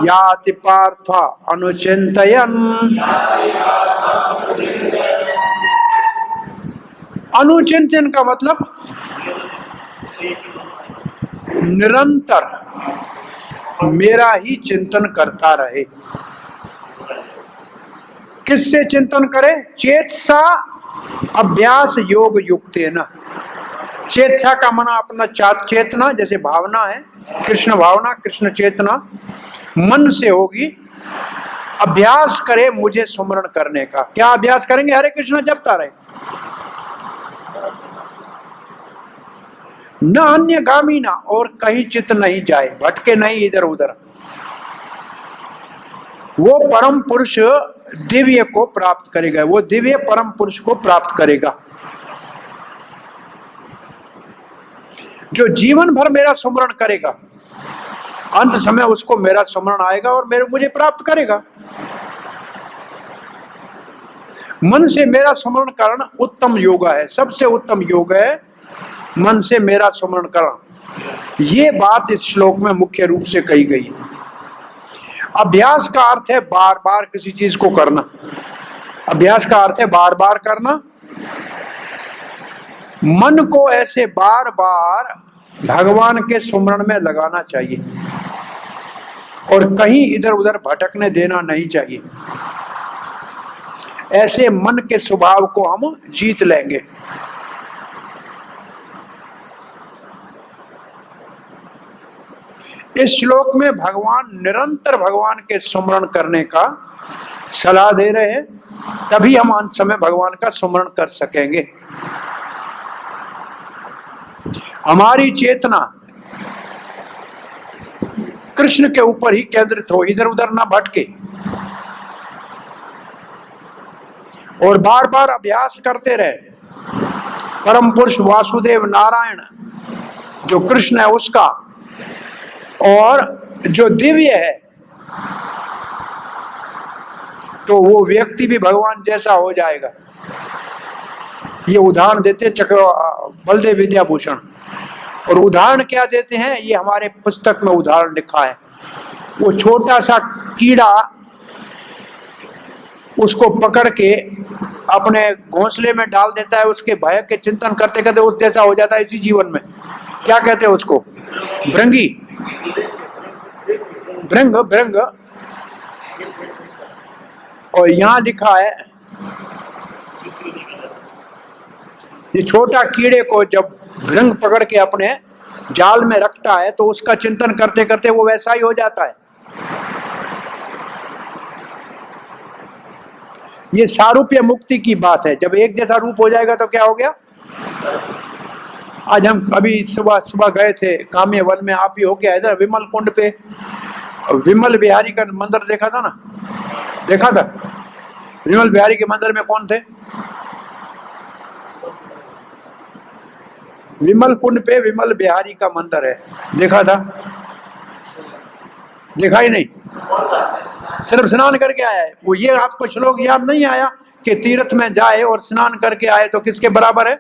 याति पार्थ अनुचिन्तयन्। अनुचिंतन का मतलब निरंतर मेरा ही चिंतन करता रहे। किससे चिंतन करे? चेतसा अभ्यास योग युक्तेन। चेतसा का मना अपना चेतना, जैसे भावना है, कृष्ण भावना, कृष्ण चेतना मन से होगी। अभ्यास करे मुझे सुमरण करने का। क्या अभ्यास करेंगे? हरे कृष्ण जपता रहे। न अन्य गामी ना, और कहीं चित्त नहीं जाए, भटके नहीं इधर उधर। वो परम पुरुष दिव्य को प्राप्त करेगा, वो दिव्य परम पुरुष को प्राप्त करेगा जो जीवन भर मेरा सुमरण करेगा। अंत समय उसको मेरा सुमरण आएगा और मुझे प्राप्त करेगा। मन से मेरा सुमरण करना उत्तम योग है, सबसे उत्तम योग है मन से मेरा सुमरण करना। ये बात इस श्लोक में मुख्य रूप से कही गई है। अभ्यास का अर्थ है बार बार किसी चीज को करना। अभ्यास का अर्थ है बार बार करना। मन को ऐसे बार बार भगवान के सुमरण में लगाना चाहिए और कहीं इधर उधर भटकने देना नहीं चाहिए। ऐसे मन के स्वभाव को हम जीत लेंगे। इस श्लोक में भगवान निरंतर भगवान के सुमरण करने का सलाह दे रहे हैं, तभी हम अंत समय भगवान का सुमरण कर सकेंगे। हमारी चेतना कृष्ण के ऊपर ही केंद्रित हो, इधर उधर ना भटके और बार बार अभ्यास करते रहे। परम पुरुष वासुदेव नारायण जो कृष्ण है उसका, और जो दिव्य है तो वो व्यक्ति भी भगवान जैसा हो जाएगा। ये उदाहरण देते बलदेव विद्याभूषण, और उदाहरण क्या देते हैं ये हमारे पुस्तक में उदाहरण लिखा है। वो छोटा सा कीड़ा उसको पकड़ के अपने घोंसले में डाल देता है, उसके भय के चिंतन करते करते उस जैसा हो जाता है इसी जीवन में। क्या कहते हैं उसको? भृंगी, भृंग, भृंग। और यहां लिखा है ये छोटा कीड़े को जब भृंग पकड़ के अपने जाल में रखता है तो उसका चिंतन करते करते वो वैसा ही हो जाता है। ये सारूप्य मुक्ति की बात है। जब एक जैसा रूप हो जाएगा तो क्या हो गया? आज हम अभी सुबह गए थे काम्य वन में, आप ही हो गया इधर विमल कुंड पे। विमल बिहारी का मंदिर देखा था ना? देखा था? विमल बिहारी के मंदिर में कौन थे? विमल कुंड पे विमल बिहारी का मंदिर है, देखा था? देखा ही नहीं, सिर्फ स्नान करके आया है वो। ये आपको श्लोक याद नहीं आया कि तीर्थ में जाए और स्नान करके आए तो किसके बराबर है?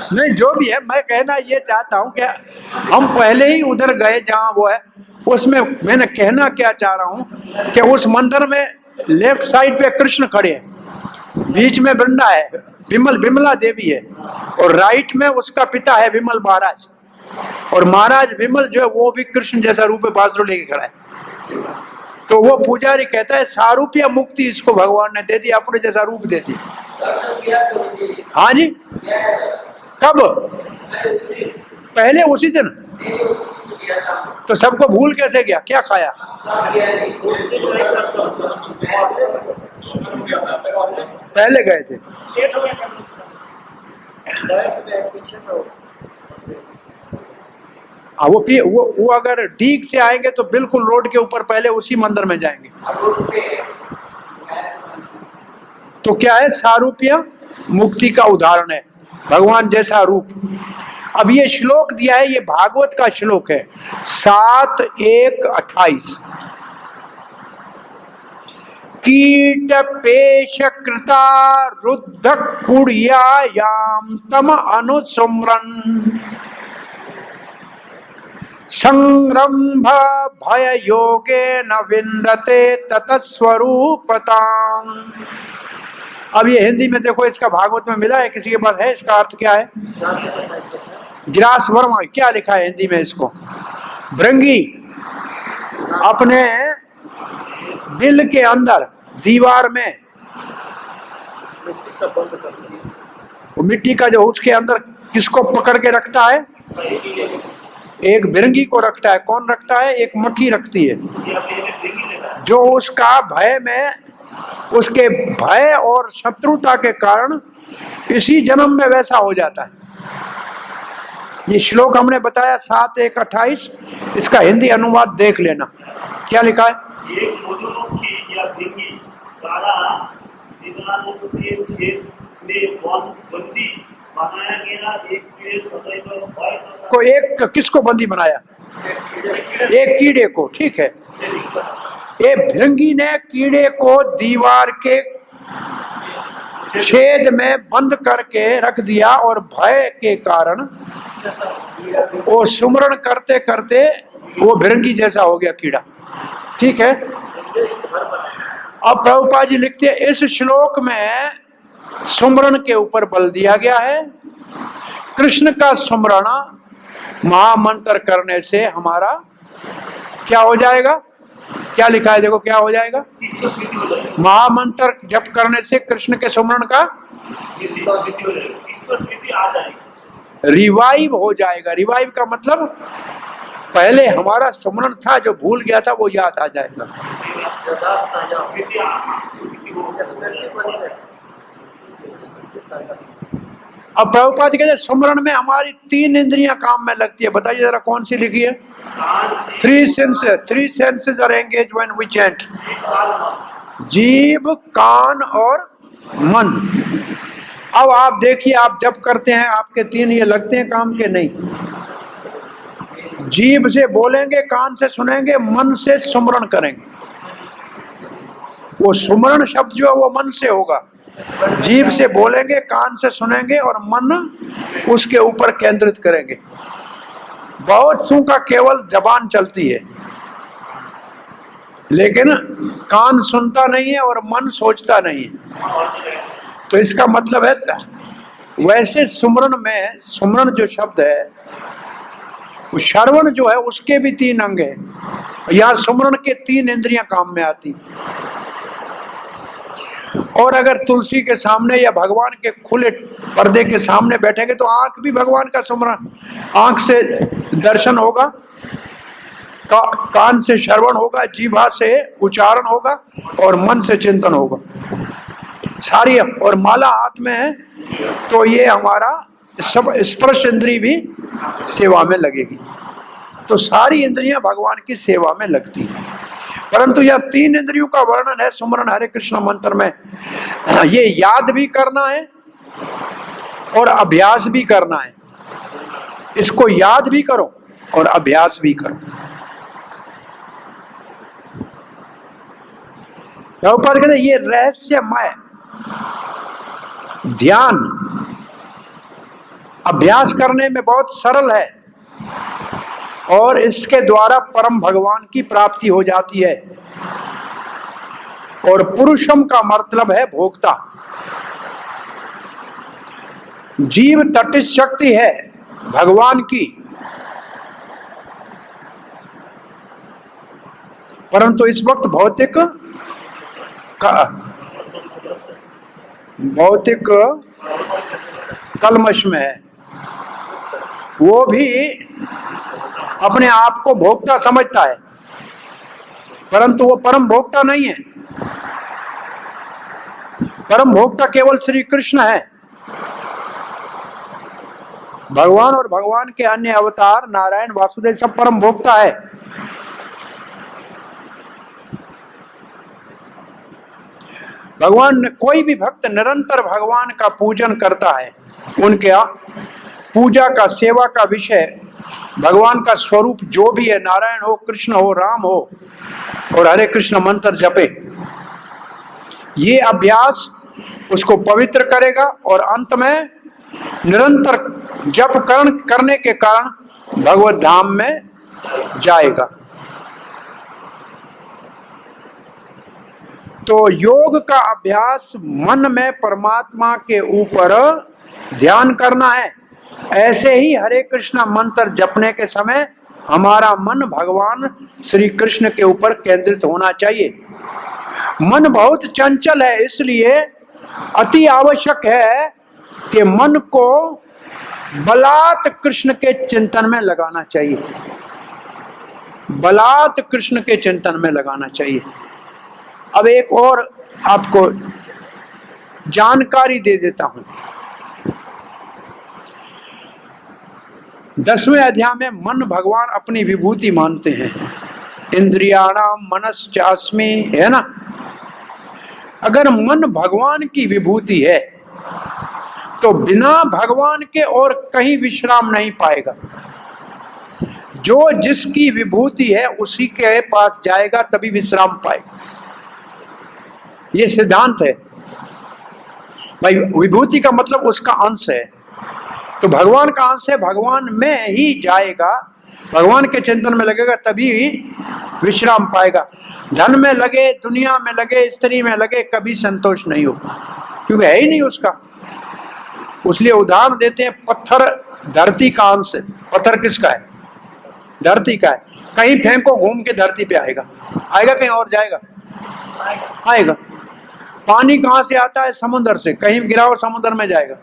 नहीं, जो भी है, मैं कहना ये चाहता हूं कि हम पहले ही उधर गए जहां वो है। उसमें मैंने कहना क्या चाह रहा हूं कि उस मंदिर में लेफ्ट साइड पे कृष्ण खड़े हैं, बीच में वृंदा है, विमला देवी है, और राइट में उसका पिता है विमल महाराज, और महाराज विमल जो है वो भी कृष्ण जैसा रूप में बांसुरी लेके खड़ा है। तो वो पुजारी कहता है सारूप्य मुक्ति इसको भगवान ने दे दी, अपने जैसा रूप दे दिया। दर्शन किया तो जी, हाँ जी, क्या है दर्शन? कब? मैं उसी पहले उसी दिन। नहीं उसी किया था, तो सबको भूल कैसे गया? क्या खाया? सब किया नहीं। उस दिन नहीं कर सकता, पहले गए थे। बैक में पीछे तो हाँ, वो अगर ठीक से आएंगे तो बिल्कुल रोड के ऊपर पहले उसी मंदिर में जाएंगे। अब रोड पे तो क्या है? सारूप्य मुक्ति का उदाहरण है, भगवान जैसा रूप। अब ये श्लोक दिया है, ये भागवत का श्लोक है 7:1-28। कीट पेश कृता रुद्ध कुड़ियायाम तम अनुसुम्रन संरंभ भय योगे न विंदते ततस्वरूपतां। अब ये हिंदी में देखो, इसका भागवत में मिला है, किसी के पास है? इसका अर्थ क्या है? गिरास वर्मा क्या लिखा है हिंदी में इसको? भृंगी अपने दिल के अंदर दीवार में मिट्टी का बंद कर दिया। वो मिट्टी का जो उसके अंदर किसको पकड़ के रखता है? एक भृंगी को रखता है। कौन रखता है? एक मक्खी रखती है, जो उसका भय में, उसके भय और शत्रुता के कारण इसी जन्म में वैसा हो जाता है। ये श्लोक हमने बताया 7:1-28। इसका हिंदी अनुवाद देख लेना, क्या लिखा है? एक मधुमक्खी या भृंगी द्वारा दीवार के छेद में बंदी बनाया गया एक कीड़े सदैव भय तथा को एक किसको बंदी बनाया? एक कीड़े को, ठीक है। ये भृंगी ने कीड़े को दीवार के छेद में बंद करके रख दिया और भय के कारण वो सुमरण करते करते वो भृंगी जैसा हो गया कीड़ा, ठीक है। अब प्रभुपाद जी लिखते हैं, इस श्लोक में सुमरण के ऊपर बल दिया गया है। कृष्ण का सुमरण महामंत्र करने से हमारा क्या हो जाएगा? क्या लिखा है देखो, क्या हो जाएगा? महामंत्र जप करने से कृष्ण के सुमरण का रिवाइव हो जाएगा। रिवाइव का मतलब पहले हमारा सुमरण था जो भूल गया था वो याद आ जाएगा। अब प्रभुपाद कहते हैं सुमरण में हमारी 3 इंद्रियां काम में लगती है। बताइए जरा कौन सी लिखी है? 3 senses are engaged when we chant। जीभ, कान और मन। अब आप देखिए, आप जब करते हैं आपके 3 ये लगते हैं काम के? नहीं। जीभ से बोलेंगे, कान से सुनेंगे, मन से सुमरण करेंगे। वो सुमरण शब्द जो है वो मन से होगा। जीभ से बोलेंगे, कान से सुनेंगे और मन उसके ऊपर केंद्रित करेंगे। बहुत सू का केवल जबान चलती है, लेकिन कान सुनता नहीं है और मन सोचता नहीं है। तो इसका मतलब है वैसे सुमरण में, सुमरण जो शब्द है वो श्रवण जो है उसके भी 3 अंग है। यहाँ सुमरण के 3 इंद्रियां काम में आती। और अगर तुलसी के सामने या भगवान के खुले पर्दे के सामने बैठेंगे तो आंख भी भगवान का सुमरण, आंख से दर्शन होगा, कान से श्रवण होगा, जीभा से उच्चारण होगा और मन से चिंतन होगा। सारी, और माला हाथ में है तो ये हमारा सब स्पर्श इंद्री भी सेवा में लगेगी। तो सारी इंद्रियां भगवान की सेवा में लगती है। परंतु यह 3 इंद्रियों का वर्णन है सुमरण हरे कृष्ण मंत्र में। ये याद भी करना है और अभ्यास भी करना है। इसको याद भी करो और अभ्यास भी करो। प्रभुपाद कहते ये रहस्यमय ध्यान अभ्यास करने में बहुत सरल है और इसके द्वारा परम भगवान की प्राप्ति हो जाती है। और पुरुषम का मतलब है भोक्ता। जीव तटित शक्ति है भगवान की, परंतु इस वक्त भौतिक कलमश में है। वो भी अपने आप को भोक्ता समझता है, परंतु वो परम भोक्ता नहीं है। परम भोक्ता केवल श्री कृष्ण है। भगवान और भगवान के अन्य अवतार नारायण वासुदेव सब परम भोक्ता है। भगवान, कोई भी भक्त निरंतर भगवान का पूजन करता है, उनके पूजा का, सेवा का विषय भगवान का स्वरूप जो भी है, नारायण हो, कृष्ण हो, राम हो, और हरे कृष्ण मंत्र जपे, ये अभ्यास उसको पवित्र करेगा और अंत में निरंतर जप करने के कारण भगवत धाम में जाएगा। तो योग का अभ्यास मन में परमात्मा के ऊपर ध्यान करना है। ऐसे ही हरे कृष्ण मंत्र जपने के समय हमारा मन भगवान श्री कृष्ण के ऊपर केंद्रित होना चाहिए। मन बहुत चंचल है, इसलिए अति आवश्यक है कि मन को बलात् कृष्ण के चिंतन में लगाना चाहिए। बलात् कृष्ण के चिंतन में लगाना चाहिए। अब एक और आपको जानकारी दे देता हूं। 10वें अध्याय में मन भगवान अपनी विभूति मानते हैं। इंद्रियाणाम मनश्चास्मि, है ना। अगर मन भगवान की विभूति है तो बिना भगवान के और कहीं विश्राम नहीं पाएगा। जो जिसकी विभूति है उसी के पास जाएगा तभी विश्राम पाएगा। ये सिद्धांत है भाई। विभूति का मतलब उसका अंश है, तो भगवान का अंश है, भगवान में ही जाएगा, भगवान के चिंतन में लगेगा तभी विश्राम पाएगा। धन में लगे, दुनिया में लगे, स्त्री में लगे, कभी संतोष नहीं होगा, क्योंकि है ही नहीं उसका। उसलिए उदाहरण देते हैं, पत्थर धरती का अंश है। पत्थर किसका है? धरती का है। कहीं फेंको, घूम के धरती पे आएगा, आएगा कहीं और जाएगा? आएगा। पानी कहां से आता है? समुद्र से। कहीं गिराओ समुद्र में जाएगा।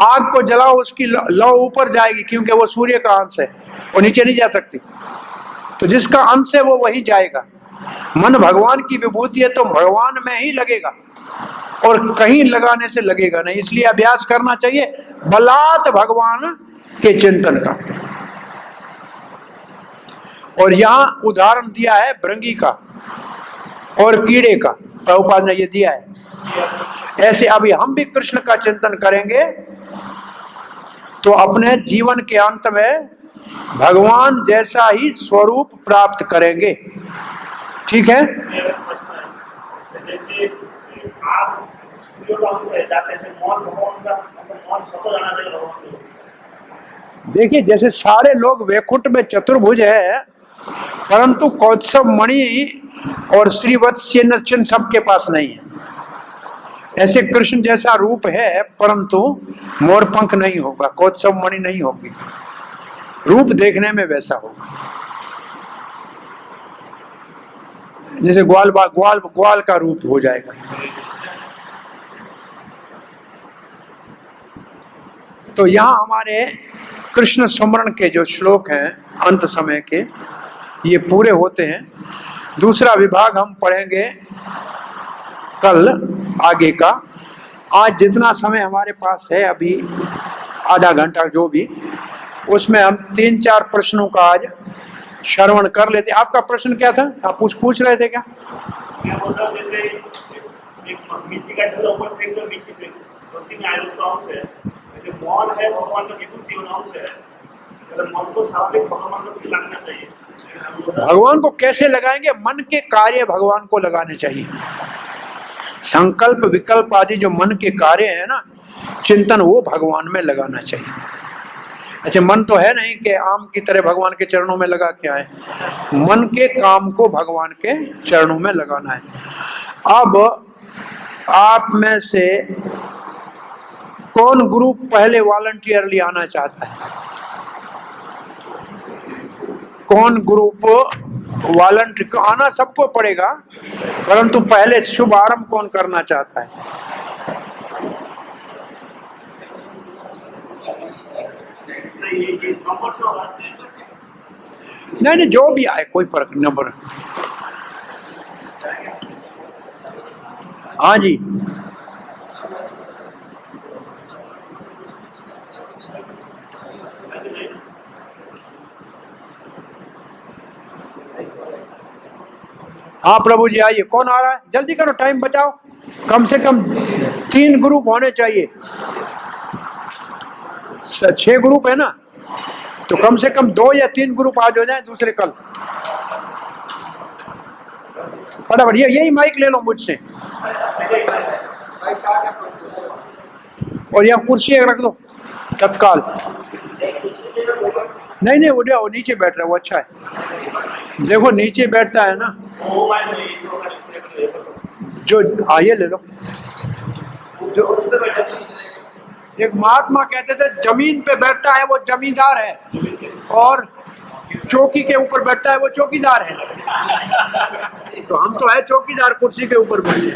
आग को जलाओ, उसकी लौ ऊपर जाएगी, क्योंकि वो सूर्य का अंश है, वो नीचे नहीं जा सकती। तो जिसका अंश है वो वही जाएगा। मन भगवान की विभूति है तो भगवान में ही लगेगा और कहीं लगाने से लगेगा नहीं। इसलिए अभ्यास करना चाहिए बलात् भगवान के चिंतन का। और यहां उदाहरण दिया है भृंगी का और कीड़े का, प्रभुपाद ने ये दिया है। ऐसे अभी हम भी कृष्ण का चिंतन करेंगे तो अपने जीवन के अंत में भगवान जैसा ही स्वरूप प्राप्त करेंगे। ठीक है? जैसे आप सूर्योदय से जाते हैं, मौन भगवान का मौन स्वतः जाना चाहिए भगवान को। देखिए, जैसे सारे लोग वैकुंठ में चतुर्भुज है, परंतु कौत्सव मणि और श्रीवत्स चिन्ह चिन्ह सबके पास नहीं है। ऐसे कृष्ण जैसा रूप है, परंतु मोरपंख नहीं होगा, कौत्सव मणि नहीं होगी, रूप देखने में वैसा होगा। जैसे ग्वाल का रूप हो जाएगा। तो यहाँ हमारे कृष्ण स्मरण के जो श्लोक हैं अंत समय के, ये पूरे होते हैं। दूसरा विभाग हम पढ़ेंगे कल आगे का। आज जितना समय हमारे पास है, अभी आधा घंटा जो भी, उसमें हम 3-4 प्रश्नों का आज श्रवण कर लेते। आपका प्रश्न क्या था? आप पूछ रहे थे क्या? मैं बोल रहा हूँ जैसे एक मिट्टी का ढेला ऊपर फेंक दो, मिट्टी पे धरती में आए उसका अंश है। जैसे मौन है भगवान का विभूति और अंश है, अगर मन को स्वाभाविक भगवान को लगना चाहिए। भगवान को कैसे लगाएंगे? मन के कार्य भगवान को लगाने चाहिए। संकल्प विकल्प आदि जो मन के कार्य है ना, चिंतन, वो भगवान में लगाना चाहिए। अच्छा, मन तो है नहीं कि आम की तरह भगवान के चरणों में लगा के आए। मन के काम को भगवान के चरणों में लगाना है। अब आप में से कौन ग्रुप पहले वॉलंटियरली आना चाहता है? कौन ग्रुप वॉलंटरी को आना सबको पड़ेगा, परंतु पहले शुभारंभ कौन करना चाहता है? नहीं, ये नंबर से होगा। नहीं, जो भी आए कोई फर्क नहीं, नंबर। हाँ जी, हाँ प्रभु जी आइए। कौन आ रहा है? जल्दी करो, टाइम बचाओ। कम से कम 3 ग्रुप होने चाहिए। 6 ग्रुप है ना, तो कम से कम 2 या 3 ग्रुप आज हो जाए, दूसरे कल। फटाफट यही माइक ले लो मुझसे, भाई क्या क्या प्रभु? और यहाँ कुर्सी एक रख दो तत्काल। नहीं, वो नीचे बैठ रहा है, वो अच्छा है। देखो नीचे बैठता है ना, वो माइक नहीं, इसको कर इसको कर। जो आइए ले लो। जो उस पे बैठा है, एक महात्मा कहते थे जमीन पे बैठता है वो जमींदार है, और चौकी के ऊपर बैठता है वो चौकीदार है। तो हम तो है चौकीदार, कुर्सी के ऊपर बैठे।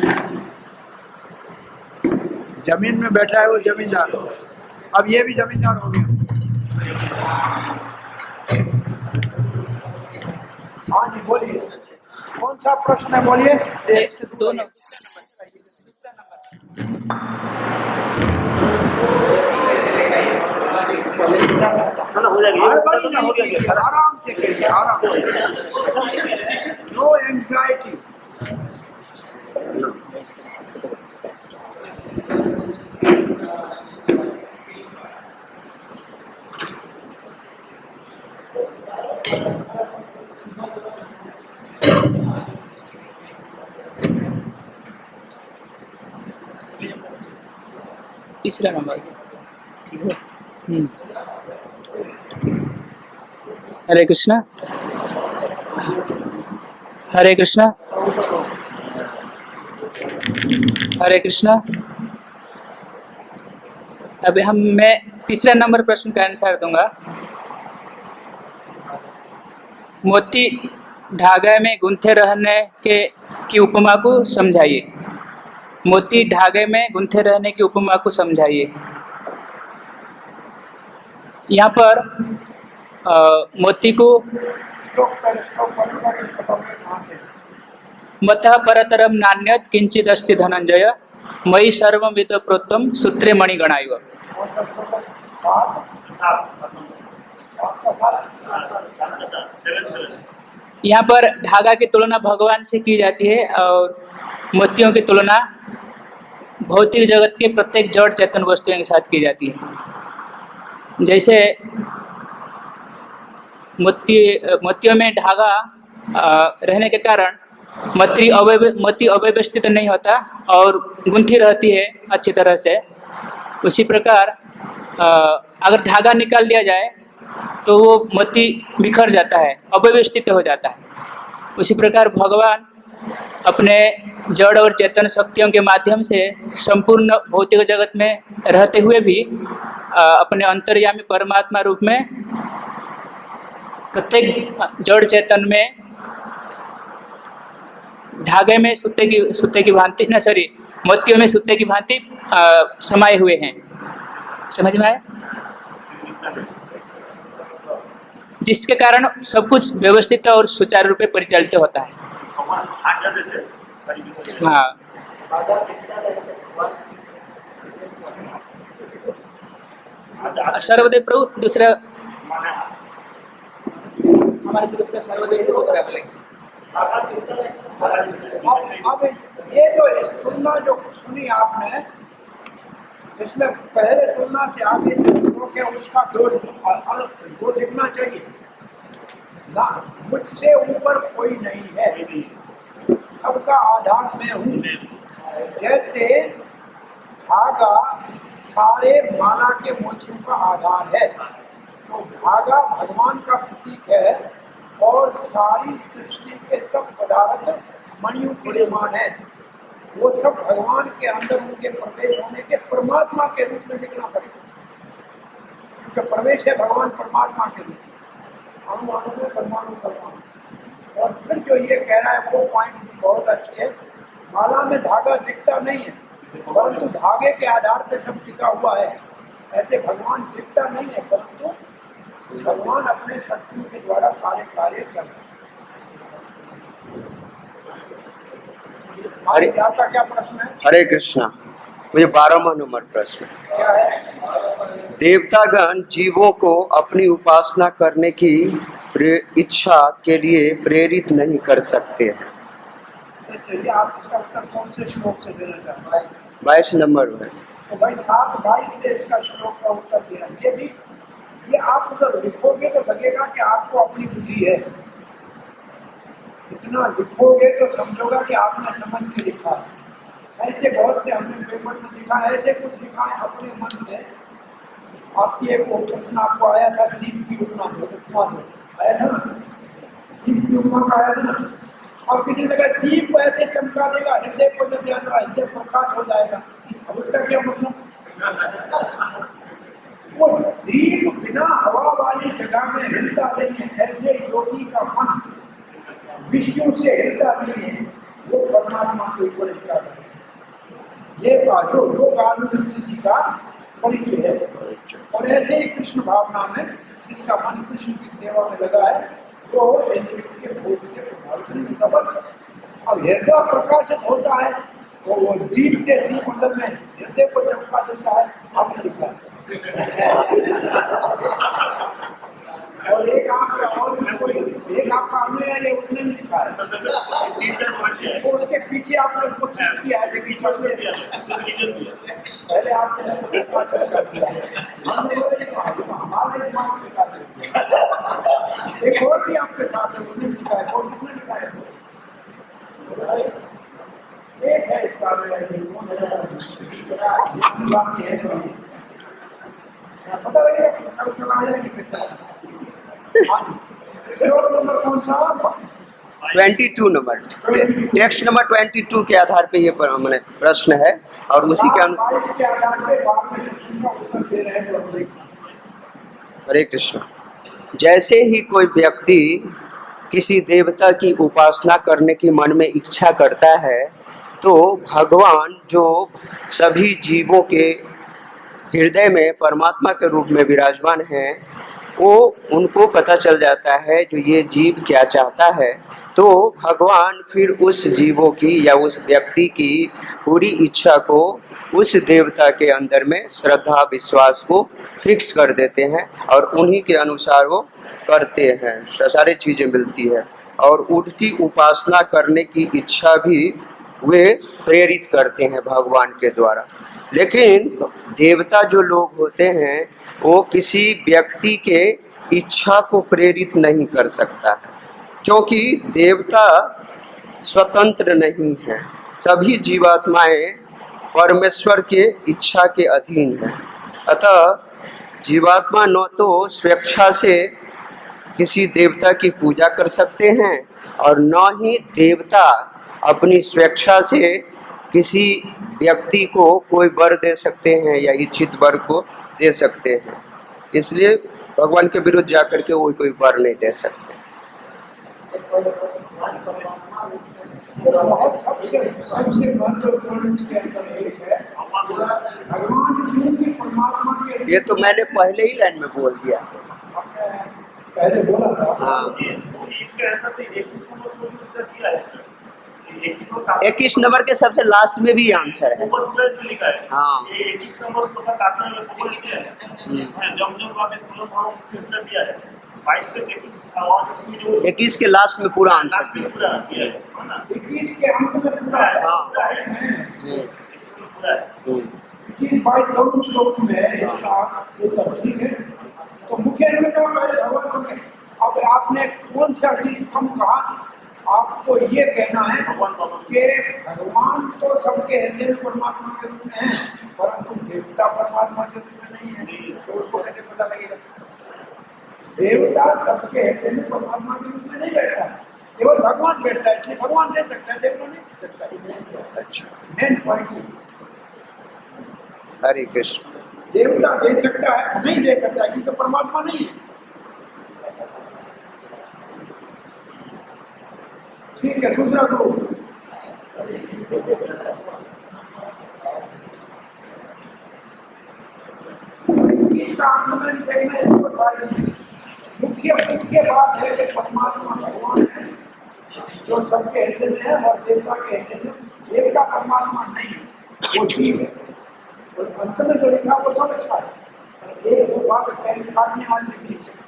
जमीन में बैठा है वो जमींदार। अब ये भी जमींदार हो गया। हाँ जी बोलिए, कौन सा प्रश्न है? बोलिए। 1 से 2 ना हो जाएगा, हड़बड़ी हो नहीं कीजिए, गया। आराम से करिए, आराम से, नो एंजाइटी। तीसरा नंबर, ठीक है। हरे कृष्णा, हरे कृष्णा, हरे कृष्णा। अभी मैं तीसरा नंबर प्रश्न का आंसर दूंगा। मोती धागे में गूंथे रहने की उपमा को समझाइए। मोती धागे में गूंथे रहने की उपमा को समझाइए। यहाँ पर मोती को मतः परतरम नान्यत किंचिदस्ति धनंजय मयि सर्वमित प्रोत्तम सूत्रे मणिगणाइव। यहाँ पर धागा की तुलना भगवान से की जाती है और मोतियों की तुलना भौतिक जगत के प्रत्येक जड़ चेतन वस्तुओं के साथ की जाती है। जैसे मोतियों में धागा रहने के कारण मोती अव्यवस्थित नहीं होता और गूंथी रहती है अच्छी तरह से। उसी प्रकार अगर धागा निकाल दिया जाए तो वो मोती बिखर जाता है, अव्यवस्थित हो जाता है। उसी प्रकार भगवान अपने जड़ और चेतन शक्तियों के माध्यम से संपूर्ण भौतिक जगत में रहते हुए भी अपने अंतर्यामी परमात्मा रूप में प्रत्येक जड़ चेतन में धागे में सूते की भांति मोतियों में सूते की भांति समाये हुए हैं। समझ में आया? जिसके कारण सब कुछ व्यवस्थित और सुचारू रूप से परिचालित होता है। हाँ, दादा दिखता नहीं तो भगवान सर्वदेव प्रभु दूसरा हमारे ग्रुप का सर्वदेव दूसरा बोलेंगे। दादा दिखता नहीं तो भगवान अब ये जो इस तुलना जो सुनी आपने, इसमें पहले तुलना से आगे क्योंकि उसका दो लिखना चाहिए ना। मुझसे ऊपर कोई नहीं है, सबका आधार मैं हूँ। जैसे धागा सारे माला के मोतियों का आधार है, तो धागा भगवान का प्रतीक है और सारी सृष्टि के सब पदार्थ मणियों के समान है। वो सब भगवान के अंदर उनके प्रवेश होने के परमात्मा के रूप में दिखना पड़ेगा, क्योंकि प्रवेश है भगवान परमात्मा के रूप में। अणु अणु में परमाणु परमाणु, और फिर जो ये कह रहा है वो पॉइंट भी बहुत अच्छी है। माला में धागा दिखता नहीं है, परंतु धागे के आधार पे सब टिका हुआ है। ऐसे भगवान दिखता नहीं है, परंतु भगवान अपने शक्तियों के द्वारा सारे कार्य कर रहे हैं। हरे- आपका क्या प्रश्न है? हरे कृष्णा। मुझे 12वां नंबर प्रश्न। क्या है? देवतागण जीवों को अपनी उपासना करने की इच्छा के लिए प्रेरित नहीं कर सकते हैं। चलिए, आप इसका उत्तर कौन से श्लोक से देना चाहते हैं? 22 नंबर में। तो भाई 7:22 से इसका श्लोक का उत्तर देना। ये आप अगर लिखोगे तो लगेगा कि आपको अपनी बुद्धि है। इतना लिखोगे तो समझोगा कि आपने समझ के लिखा है। ऐसे बहुत से हमने पेपर में लिखा है, ऐसे कुछ लिखा है अपने मन से। आपकी एक प्रश्न आपको आया था, दीप की उपमा दो आया था ना, दीप की उपमा का आया था ना। और किसी जगह दीप ऐसे चमका देगा हृदय को, जैसे अंदर हृदय प्रकाश हो जाएगा। अब उसका क्या मतलब? वो दीप बिना हवा वाली जगह में हिलता नहीं है। ऐसे योगी का मन विष्णु से हिलता नहीं है, वो परमात्मा के ऊपर हिलता है। ये बाजो दो गालू स्थिति का परिचय है। और ऐसे ही कृष्ण भावना में जिसका मन कृष्ण की सेवा में लगा है, वो इंद्रिय के भोग से प्रभावित नहीं होता। बस अब हृदय प्रकाशित होता है तो वो दीप से दीप अंदर में हृदय को चमका देता है। आपने लिखा है। और एक आपका और भी कोई एक आपका अनुयायी है, उसने भी लिखा है। तो उसके पीछे आपने उसको ठीक किया है, पीछे उसने पहले आपने उसको प्रकाशित कर दिया है। हमने हमारा एक मार्ग लिखा है। एक और भी आपके साथ है, उसने लिखा है। कौन किसने लिखा है? एक है इसका अनुयायी, कौन बाकी है सभी। पता लगेगा कल आ जाएगी। श्लोक नंबर कौन सा? 22 नंबर। टेक्स्ट नंबर 22 के आधार पे ये मैंने प्रश्न है और उसी के अनुसार। 22 के आधार पे बाद में प्रश्न का उत्तर दे रहे हैं। हरे कृष्ण। जैसे ही कोई व्यक्ति किसी देवता की उपासना करने की मन में इच्छा करता है, तो भगवान जो सभी जीवों के हृदय में परमात्मा के रूप में विराजमान हैं, वो उनको पता चल जाता है जो ये जीव क्या चाहता है। तो भगवान फिर उस जीवों की या उस व्यक्ति की पूरी इच्छा को उस देवता के अंदर में श्रद्धा विश्वास को फिक्स कर देते हैं और उन्हीं के अनुसार वो करते हैं, सारी चीज़ें मिलती है। और उनकी उपासना करने की इच्छा भी वे प्रेरित करते हैं भगवान के द्वारा। लेकिन देवता जो लोग होते हैं, वो किसी व्यक्ति के इच्छा को प्रेरित नहीं कर सकता है, क्योंकि देवता स्वतंत्र नहीं है। सभी जीवात्माएं परमेश्वर के इच्छा के अधीन हैं। अतः जीवात्मा न तो स्वेच्छा से किसी देवता की पूजा कर सकते हैं और न ही देवता अपनी स्वेच्छा से किसी व्यक्ति को कोई वर दे सकते हैं या इच्छित वर को दे सकते हैं। इसलिए भगवान के विरुद्ध जाकर के वो कोई वर नहीं दे सकते। बहुत सबसे महत्वपूर्ण इसके अंदर एक है, भगवान क्योंकि परमात्मा के। ये तो मैंने पहले ही लाइन में बोल दिया। पहले बोला था। हाँ, इसका आंसर तो 21 नंबर के सबसे लास्ट में भी आंसर है। लिखा है। हाँ। ये 21 नंबर पता काटने में ऊपर नीचे है। जब आप इसको हम स्क्रिप्ट दिया है 22 से 23 और जो 21 के लास्ट में पूरा आंसर लास्ट में पूरा दिया है ना। 21 के अंत में पूरा है। हाँ। पूरा है। 21-22 दोनों श्लोक में है इसका उत्तर। ठीक है, तो मुख्य रूप में भगवान समझे। अब आपने कौन सा चीज कम कहा? आपको ये कहना है कि भगवान तो सबके हृदय में परमात्मा के रूप में है, परंतु देवता परमात्मा के रूप में नहीं है। तो उसको कैसे पता लगेगा? देवता सबके हृदय में परमात्मा के रूप में नहीं बैठता, केवल भगवान बैठता है। इसलिए भगवान दे सकता है, देवता नहीं दे सकता। अच्छा, मेन पॉइंट। हरे कृष्ण। देवता दे सकता है, नहीं दे सकता क्योंकि परमात्मा नहीं है। ठीक है, दूसरा करो। इसका अंत में देखना इसको मुख्य बात है कि परमात्मा भगवान है जो सबके हृदय में है और देवता के हृदय में एक का परमात्मा नहीं है, वो जीव है। और अंत में जो लिखा वो सब अच्छा है, एक वो बात काटने वाली लिखनी चाहिए।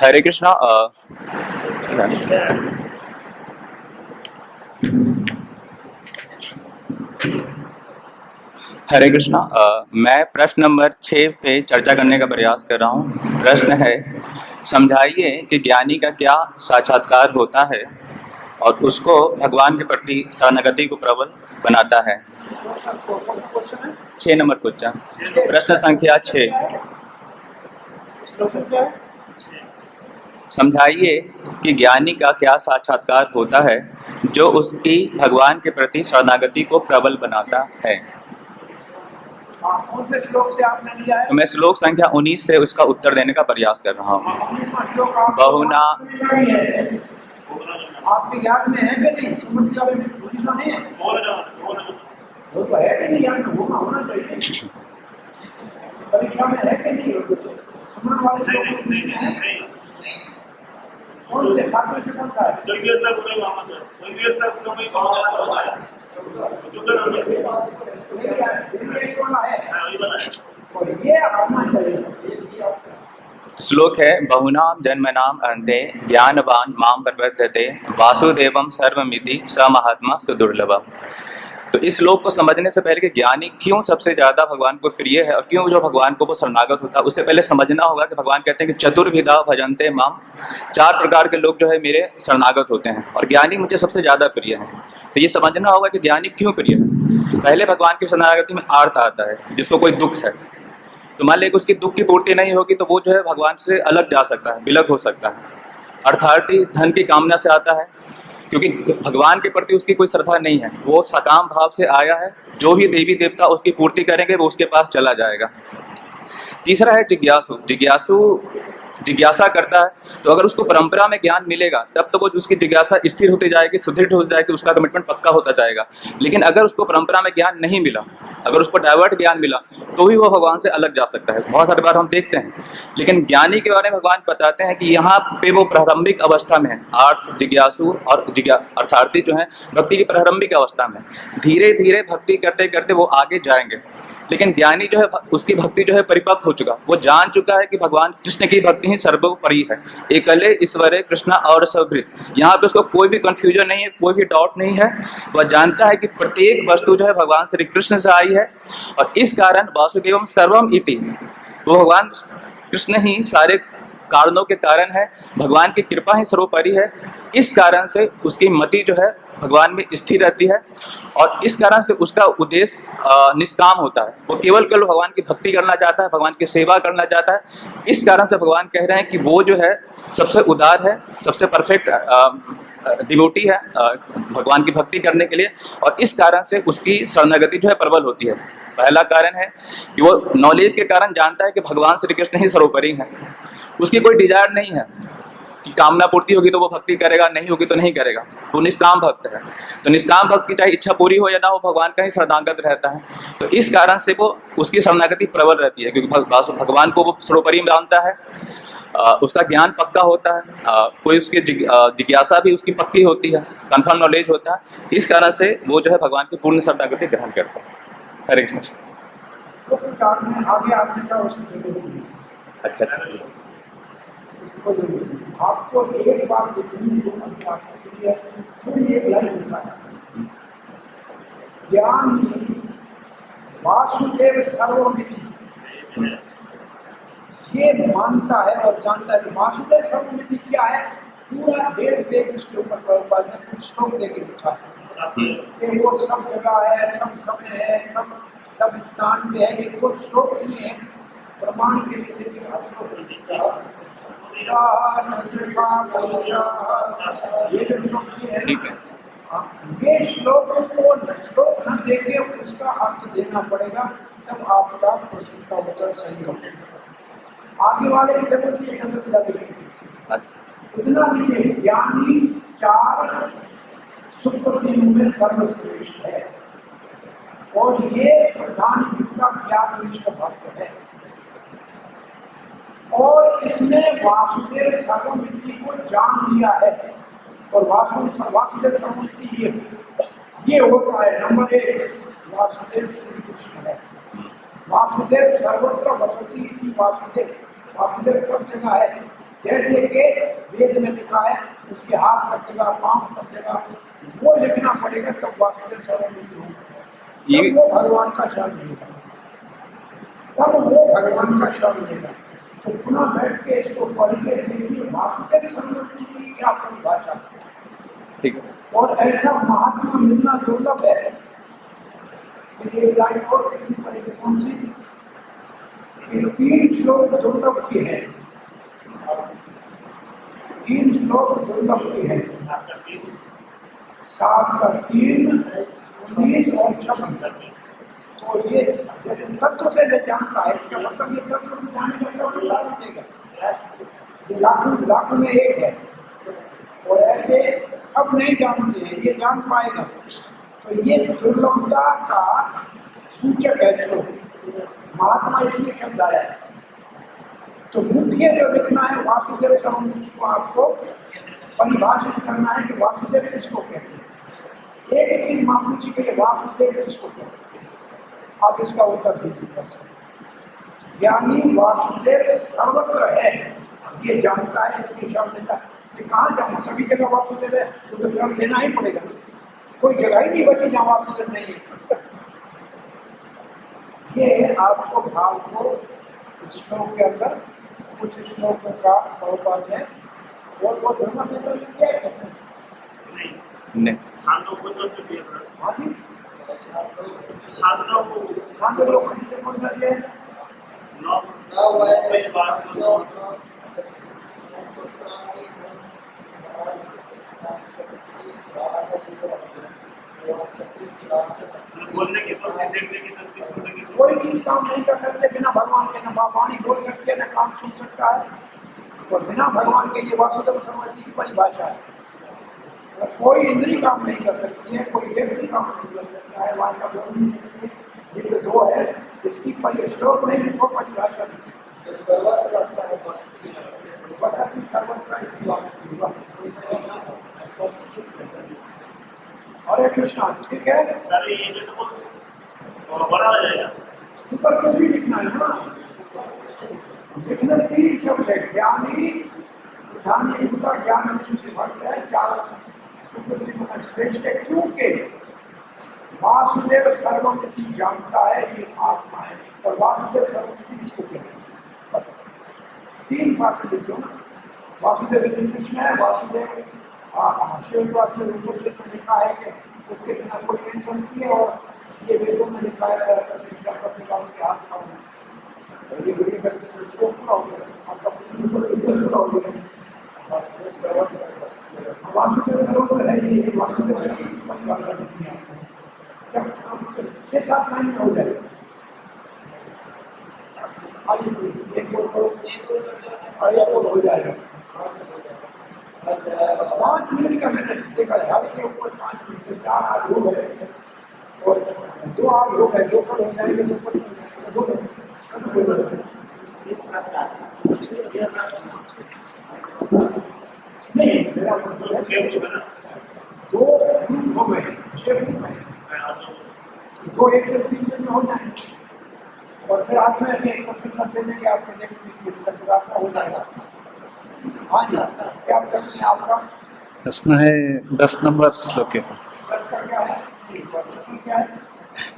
हरे कृष्णा। हरे कृष्णा। मैं प्रश्न नंबर 6 पे चर्चा करने का प्रयास कर रहा हूँ। प्रश्न है, समझाइए कि ज्ञानी का क्या साक्षात्कार होता है और उसको भगवान के प्रति शरणागति को प्रबल बनाता है। 6 नंबर क्वेश्चन, प्रश्न संख्या 6। समझाइए कि ज्ञानी का क्या साक्षात्कार होता है जो उसकी भगवान के प्रति शरणागति को प्रबल बनाता है। कौन से श्लोक से आपने लिया है? तो मैं श्लोक संख्या 19 से उसका उत्तर देने का प्रयास कर रहा हूँ। 19वां श्लोक बहुना आपके याद में है कि नहीं? सुमंत्रिया में पूछना नहीं है, वो तो है कि नहीं याद में? होना चाहिए। परीक्षा में है कि नहीं? सुमन वाले श्लोक में है? कौन से खाते से कौन सा है? श्लोक है, बहुनाम जन्मनाम अन्ते ज्ञानवान माम प्रपद्यते वासुदेवम सर्वमिति स महात्मा सुदुर्लभम। तो इस श्लोक को समझने से पहले कि ज्ञानी क्यों सबसे ज्यादा भगवान को प्रिय है और क्यों जो भगवान को वो शरणागत होता है, उससे पहले समझना होगा कि भगवान कहते हैं कि चतुर्विधा भजन्ते माम, 4 प्रकार के लोग जो है मेरे शरणागत होते हैं और ज्ञानी मुझे सबसे ज्यादा प्रिय है। तो ये समझना होगा कि ज्ञानी क्यों प्रिय है। पहले भगवान की शरणागति में आर्त आता है, जिसको कोई दुख है, तो मान लें कि उसकी दुख की पूर्ति नहीं होगी तो वो जो है भगवान से अलग जा सकता है, विलग हो सकता है। अर्थार्थी धन की कामना से आता है क्योंकि भगवान के प्रति उसकी कोई श्रद्धा नहीं है, वो सकाम भाव से आया है, जो भी देवी देवता उसकी पूर्ति करेंगे वो उसके पास चला जाएगा। तीसरा है जिज्ञासु जिज्ञासा करता है, तो अगर उसको परंपरा में ज्ञान मिलेगा तब तो वो उसकी जिज्ञासा स्थिर होती जाएगी, सुदृढ़ हो जाएगी, उसका कमिटमेंट पक्का होता जाएगा। लेकिन अगर उसको परंपरा में ज्ञान नहीं मिला, अगर उसको डाइवर्ट ज्ञान मिला तो भी वो भगवान से अलग जा सकता है। बहुत सारी बार हम देखते हैं। लेकिन ज्ञानी के बारे में भगवान बताते हैं कि यहाँ पे वो प्रारंभिक अवस्था में है, आर्थ जिज्ञासु और अर्थार्थी जो है भक्ति की प्रारंभिक अवस्था में, धीरे धीरे भक्ति करते करते वो आगे जाएंगे। लेकिन ज्ञानी जो है उसकी भक्ति जो है परिपक्व हो चुका, वो जान चुका है कि भगवान कृष्ण की भक्ति ही सर्वोपरि है, एकले ईश्वरे कृष्ण और सभृत। यहाँ पे उसको कोई भी कंफ्यूजन नहीं है, कोई भी डाउट नहीं है। वह जानता है कि प्रत्येक वस्तु जो है भगवान श्री कृष्ण से आई है और इस कारण वासुदेवम सर्वम इति, वो भगवान कृष्ण ही सारे कारणों के कारण है, भगवान की कृपा ही सर्वोपरि है। इस कारण से उसकी मति जो है भगवान में स्थिर रहती है और इस कारण से उसका उद्देश्य निष्काम होता है। वो केवल भगवान की भक्ति करना चाहता है, भगवान की सेवा करना चाहता है। इस कारण से भगवान कह रहे हैं कि वो जो है सबसे उदार है, सबसे परफेक्ट डिवोटी है भगवान की भक्ति करने के लिए, और इस कारण से उसकी शरणागति जो है प्रबल होती है। पहला कारण है कि वो नॉलेज के कारण जानता है कि भगवान श्री कृष्ण ही सर्वोपरि है, उसकी कोई डिजायर नहीं है कि कामना पूर्ति होगी तो वो भक्ति करेगा, नहीं होगी तो नहीं करेगा। वो निष्काम भक्त है, तो निष्काम भक्त की चाहे इच्छा पूरी हो या ना हो, भगवान का ही शरणागत रहता है। तो इस कारण से वो उसकी शरणागति प्रबल रहती है, क्योंकि भगवान को वो सर्वोपरि मानता है, उसका ज्ञान पक्का होता है, कोई उसकी जिज्ञासा भी उसकी पक्की होती है, कन्फर्म नॉलेज होता है। इस कारण से वो जो है भगवान की पूर्ण शरणागति ग्रहण करता है। हरे कृष्ण। अच्छा, आपको एक बात थोड़ी एक लाइन लिखा, ज्ञान वासुदेव सर्वमिति, ये मानता है और जानता है कि वासुदेव सर्वमिति क्या है। पूरा 1.5 पेज उसके ऊपर प्रभुपाद ने कुछ श्लोक देके लिखा है कि वो सब जगह है, सब समय है, सब स्थान पे है। एक तो श्लोक नहीं है, प्रमाण के लिए देखिए ये जो श्लोक है, ये श्लोक को श्लोक न देके उसका अर्थ देना पड़ेगा, तब आपका प्रश्न का उत्तर सही होगा। आगे वाले जगत की जगत लगेगी, इतना नहीं है, ज्ञानी 4 सुकृतियों में सर्वश्रेष्ठ है और ये प्रधान युक्ता ज्ञान निष्ठ भक्त है और इसने वासुदेव सर्वमिति को जान लिया है। और वासुदेव सर्वमिति ये होता है नंबर 1 वासुदेव श्री कृष्ण है। वासुदेव सर्वत्र वसति इति वासुदेव, वासुदेव सब जगह है। जैसे कि वेद में लिखा है उसके हाथ सब जगह, पांव सब जगह, वो लिखना पड़ेगा तब वासुदेव सर्वमिति होगा, तब वो भगवान का शरण लेगा, तब वो भगवान का शरण लेगा। तो पुनः बैठ के इसको पढ़िए, देखिए वासुदेव सर्वमिति की क्या परिभाषा है। ठीक है। और ऐसा महात्मा मिलना दुर्लभ है। ये लाइन और देखनी पड़ेगी कौन सी? ये 3 श्लोक दुर्लभ के हैं, 3 श्लोक दुर्लभ के हैं। 7 का 3, 19 और 26। तो ये जैसे तत्व से जानता है, इसका मतलब ये तत्व से जाने का मतलब मिलेगा, ये लाखों में एक है और ऐसे सब नहीं जानते हैं, ये जान पाएगा। तो ये दुर्लभता का सूचक है श्लोक, महात्मा इसलिए शब्द आया है। तो मुख्य जो लिखना है वासुदेव सर्वमिति को आपको परिभाषित करना है कि वासुदेव किसको कहते हैं। एक चीज मान लीजिए कि वासुदेव किसको कहते हैं, आप इसका उत्तर दीजिए। ज्ञानी वासुदेव सर्वत्र है ये जानता है, इसकी शब्द लेता है। कहाँ जाऊँ, सभी जगह वासुदेव है तो शरण लेना ही पड़ेगा, कोई जगह ही नहीं बची जहाँ वासुदेव नहीं है। ये आपको भाव को श्लोक के अंदर कुछ श्लोकों का प्रभुपाद है और वो धर्म से तो क्या है नहीं छात्रों को जो से दिया हाँ जी, छात्रों को छात्रों को किसी को दिया है नौ न बात बोलने की शक्ति, देखने की शक्ति, सुनने की शक्ति। कोई चीज काम नहीं कर सकते बिना भगवान के, ना वाणी बोल सकते ना काम सुन सकता है, और बिना भगवान के ये वासुदेव सर्वमिति की परिभाषा है। कोई इंद्री काम नहीं कर सकती है, कोई व्यक्ति काम नहीं कर सकता है, वाणी का बोल नहीं सकते। ये जो 2 है इसकी श्लोक नहीं लिखो, परिभाषा नहीं। सर्वत्र रहता है वस्तु वसति सर्वत्र। हरे कृष्णा, ठीक है। अरे ये तो बहुत बड़ा हो जाएगा। ऊपर कुछ भी लिखना है ना, लिखना 3 शब्द है, ज्ञानी ज्ञानी युक्ता ज्ञान विशुद्धि भक्त है, 4 सुकृति में श्रेष्ठ है, क्योंकि वासुदेव सर्वमिति जानता है, ये आत्मा है और वासुदेव सर्वमिति इसको कहते हैं। 3 बातें लिखो ना, वासुदेव श्री कृष्ण है, वासुदेव शिववाद से ऊपर से लिखा है कि उसके बिना कोई टेंशन नहीं है, और ये वेदों में लिखा है सहस्त्र शिक्षा का उसके हाथ का ये पूरा हो गया, आपका पूरा हो गया। वासुदेव सर्वत्र है वस्तु। वासुदेव सर्वत्र है, ये वासुदेव जब 6-7 लाइन में हो जाए, एक हो जाएगा। 5 मिनट का मैंने देखा, हर के ऊपर 5 मिनट से 4 आज हो गए और 2 आज हो गए, 2 पर हो जाएंगे, 2 पर नहीं, मेरा मतलब है 2 ग्रुप हो गए, 6 ग्रुप है, 2 1 से 3 दिन में हो जाएंगे और फिर आज में एक क्वेश्चन दे देंगे आपके नेक्स्ट वीक में, तक आपका हो जाएगा। हाँ जी, क्या प्रश्न है आपका? प्रश्न है 10 नंबर श्लोक के पर। प्रश्न क्या है? प्रश्न क्या है?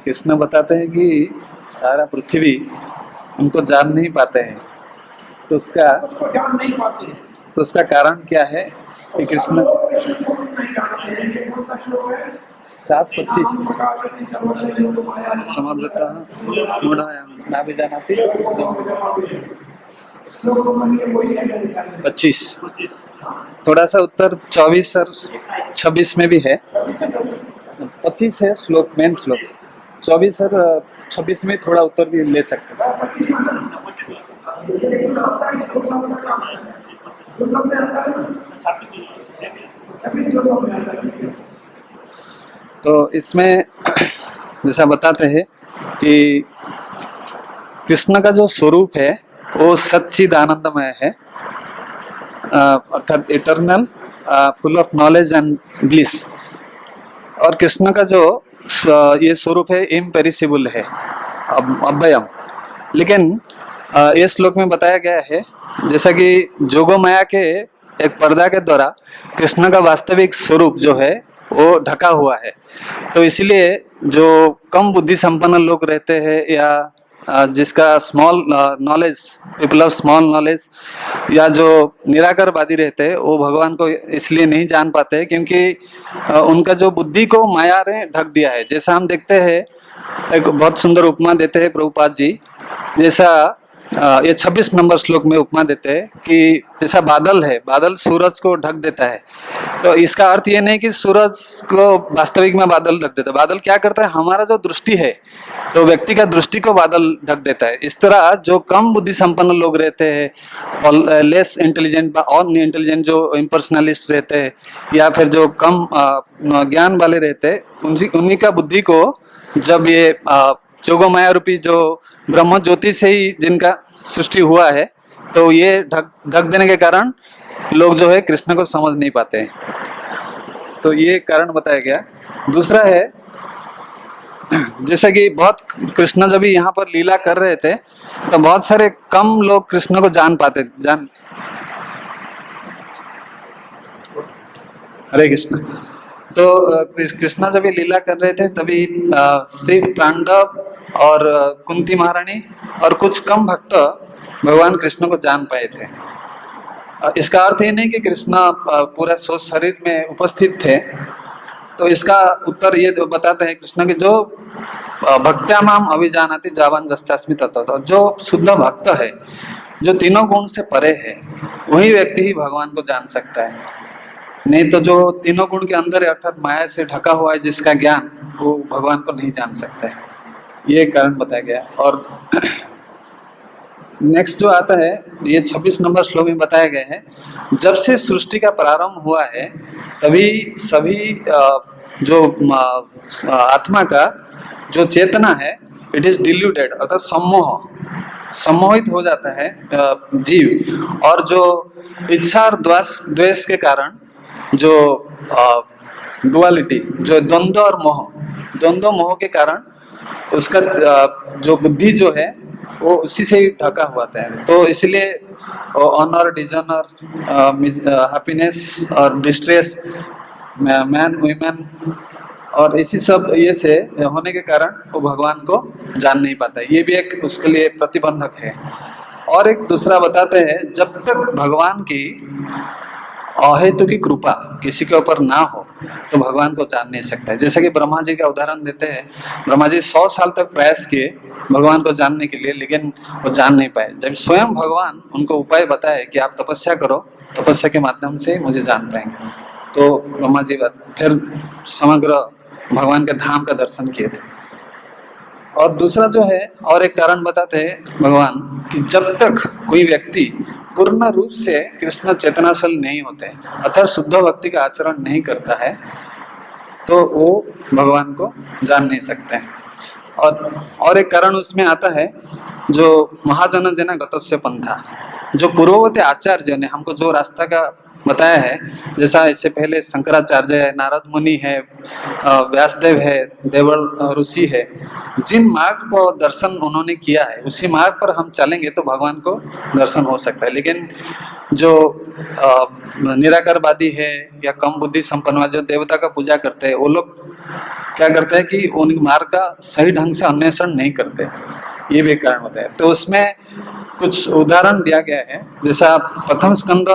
कृष्ण बताते हैं कि सारा पृथ्वी उनको जान नहीं पाते हैं, तो उसको जान नहीं पाते हैं, तो उसका कारण क्या है कि कृष्ण कृष्ण को नहीं जानते हैं। ये कौन सा श्लोक है? 7:25 समवृत्ता मूढ़ायाम ना भी जानाति 25। थोड़ा सा उत्तर 24 और 26 में भी है। 25 है श्लोक, मेन श्लोक। 24 और 26 में थोड़ा उत्तर भी ले सकते हैं। तो इसमें जैसा बताते हैं कि कृष्ण का जो स्वरूप है वो सच्चिद आनंदमय है, अर्थात eternal, full of knowledge and bliss. और कृष्ण का जो ये स्वरूप है इम्पेरिसिबल है, अव्ययम। लेकिन ये श्लोक में बताया गया है जैसा कि जोगो माया के एक पर्दा के द्वारा कृष्ण का वास्तविक स्वरूप जो है वो ढका हुआ है। तो इसलिए जो कम बुद्धि संपन्न लोग रहते हैं या जिसका small knowledge, people of small knowledge, या जो निराकारवादी रहते हैं वो भगवान को इसलिए नहीं जान पाते क्योंकि उनका जो बुद्धि को माया ने ढक दिया है। जैसा हम देखते हैं, एक बहुत सुंदर उपमा देते हैं प्रभुपाद जी, जैसा ये 26 नंबर श्लोक में उपमा देते हैं कि जैसा बादल है, बादल सूरज को ढक देता है। तो इसका अर्थ ये नहीं कि सूरज को वास्तविक में बादल ढक देता है। बादल क्या करता है, हमारा जो दृष्टि है, तो व्यक्ति का दृष्टि को बादल ढक देता है। इस तरह जो कम बुद्धि संपन्न लोग रहते हैं और लेस इंटेलिजेंट और इंटेलिजेंट जो इम्पर्सनलिस्ट रहते हैं या फिर जो कम ज्ञान वाले रहते हैं, उन्हीं का बुद्धि को जब ये जोगो माया रूपी जो ब्रह्म ज्योति से ही जिनका सृष्टि हुआ है, तो ये ढक देने के कारण लोग जो है कृष्ण को समझ नहीं पाते हैं। तो ये कारण बताया गया। दूसरा है जैसा कि बहुत कृष्ण जब यहाँ पर लीला कर रहे थे तो बहुत सारे कम लोग कृष्ण को जान पाते। हरे कृष्ण। तो कृष्णा जब ये लीला कर रहे थे तभी सिर्फ पांडव और कुंती महारानी और कुछ कम भक्त भगवान कृष्ण को जान पाए थे। इसका अर्थ ये नहीं कि कृष्णा पूरा सोच शरीर में उपस्थित थे। तो इसका उत्तर ये बताते हैं कृष्ण के जो भक्त्या माम अभिजानाति जावान जस्तास्मि तत्व, जो शुद्ध भक्त है, जो तीनों गुण से परे है, वही व्यक्ति ही भगवान को जान सकता है। नहीं तो जो तीनों गुण के अंदर है अर्थात माया से ढका हुआ है जिसका ज्ञान, वो भगवान को नहीं जान सकता है। ये कारण बताया गया। और नेक्स्ट जो आता है ये 26 नंबर श्लोक में बताया गया है, जब से सृष्टि का प्रारंभ हुआ है तभी सभी जो आत्मा का जो चेतना है इट इज डिल्यूटेड, अर्थात सम्मोहित हो जाता है जीव। और जो इच्छा और द्वेष के कारण जो डुअलिटी, जो द्वंद्व और मोह के कारण उसका जो बुद्धि जो है वो उसी से ही ढका हुआ था। तो इसलिए ऑनर, डिजॉनर, हैप्पीनेस और डिस्ट्रेस, मैन, वुमेन और इसी सब ये से होने के कारण वो भगवान को जान नहीं पाता। ये भी एक उसके लिए प्रतिबंधक है। और एक दूसरा बताते हैं, जब तक भगवान की अहेतु की कृपा किसी के ऊपर ना हो तो भगवान को जान नहीं सकता है। जैसे कि ब्रह्मा जी का उदाहरण देते हैं, ब्रह्मा जी 100 साल तक प्रयास किए भगवान को जानने के लिए, लेकिन वो जान नहीं पाए। जब स्वयं भगवान उनको उपाय बताए कि आप तपस्या करो, तपस्या के माध्यम से मुझे जान पाएंगे, तो ब्रह्मा जी फिर समग्र भगवान के धाम का दर्शन किए थे। और दूसरा जो है, और एक कारण बताते हैं भगवान कि जब तक कोई व्यक्ति पूर्ण रूप से कृष्ण चेतनाशल नहीं होते अर्थात शुद्ध भक्ति का आचरण नहीं करता है तो वो भगवान को जान नहीं सकते हैं। और एक कारण उसमें आता है जो महाजन जना गतस्य पंथा, जो पूर्ववर्ती आचार्य ने हमको जो रास्ता का बताया है, जैसा इससे पहले शंकराचार्य है, नारद मुनि है, व्यासदेव है, देवल ऋषि है, जिन मार्ग पर दर्शन उन्होंने किया है उसी मार्ग पर हम चलेंगे तो भगवान को दर्शन हो सकता है। लेकिन जो निराकारवादी है या कम बुद्धि संपन्न जो देवता का पूजा करते हैं, वो लोग क्या करते हैं कि उन मार्ग का सही ढंग से अन्वेषण नहीं करते। ये भी कारण होता है। तो उसमें कुछ उदाहरण दिया गया है, जैसा प्रथम स्कंद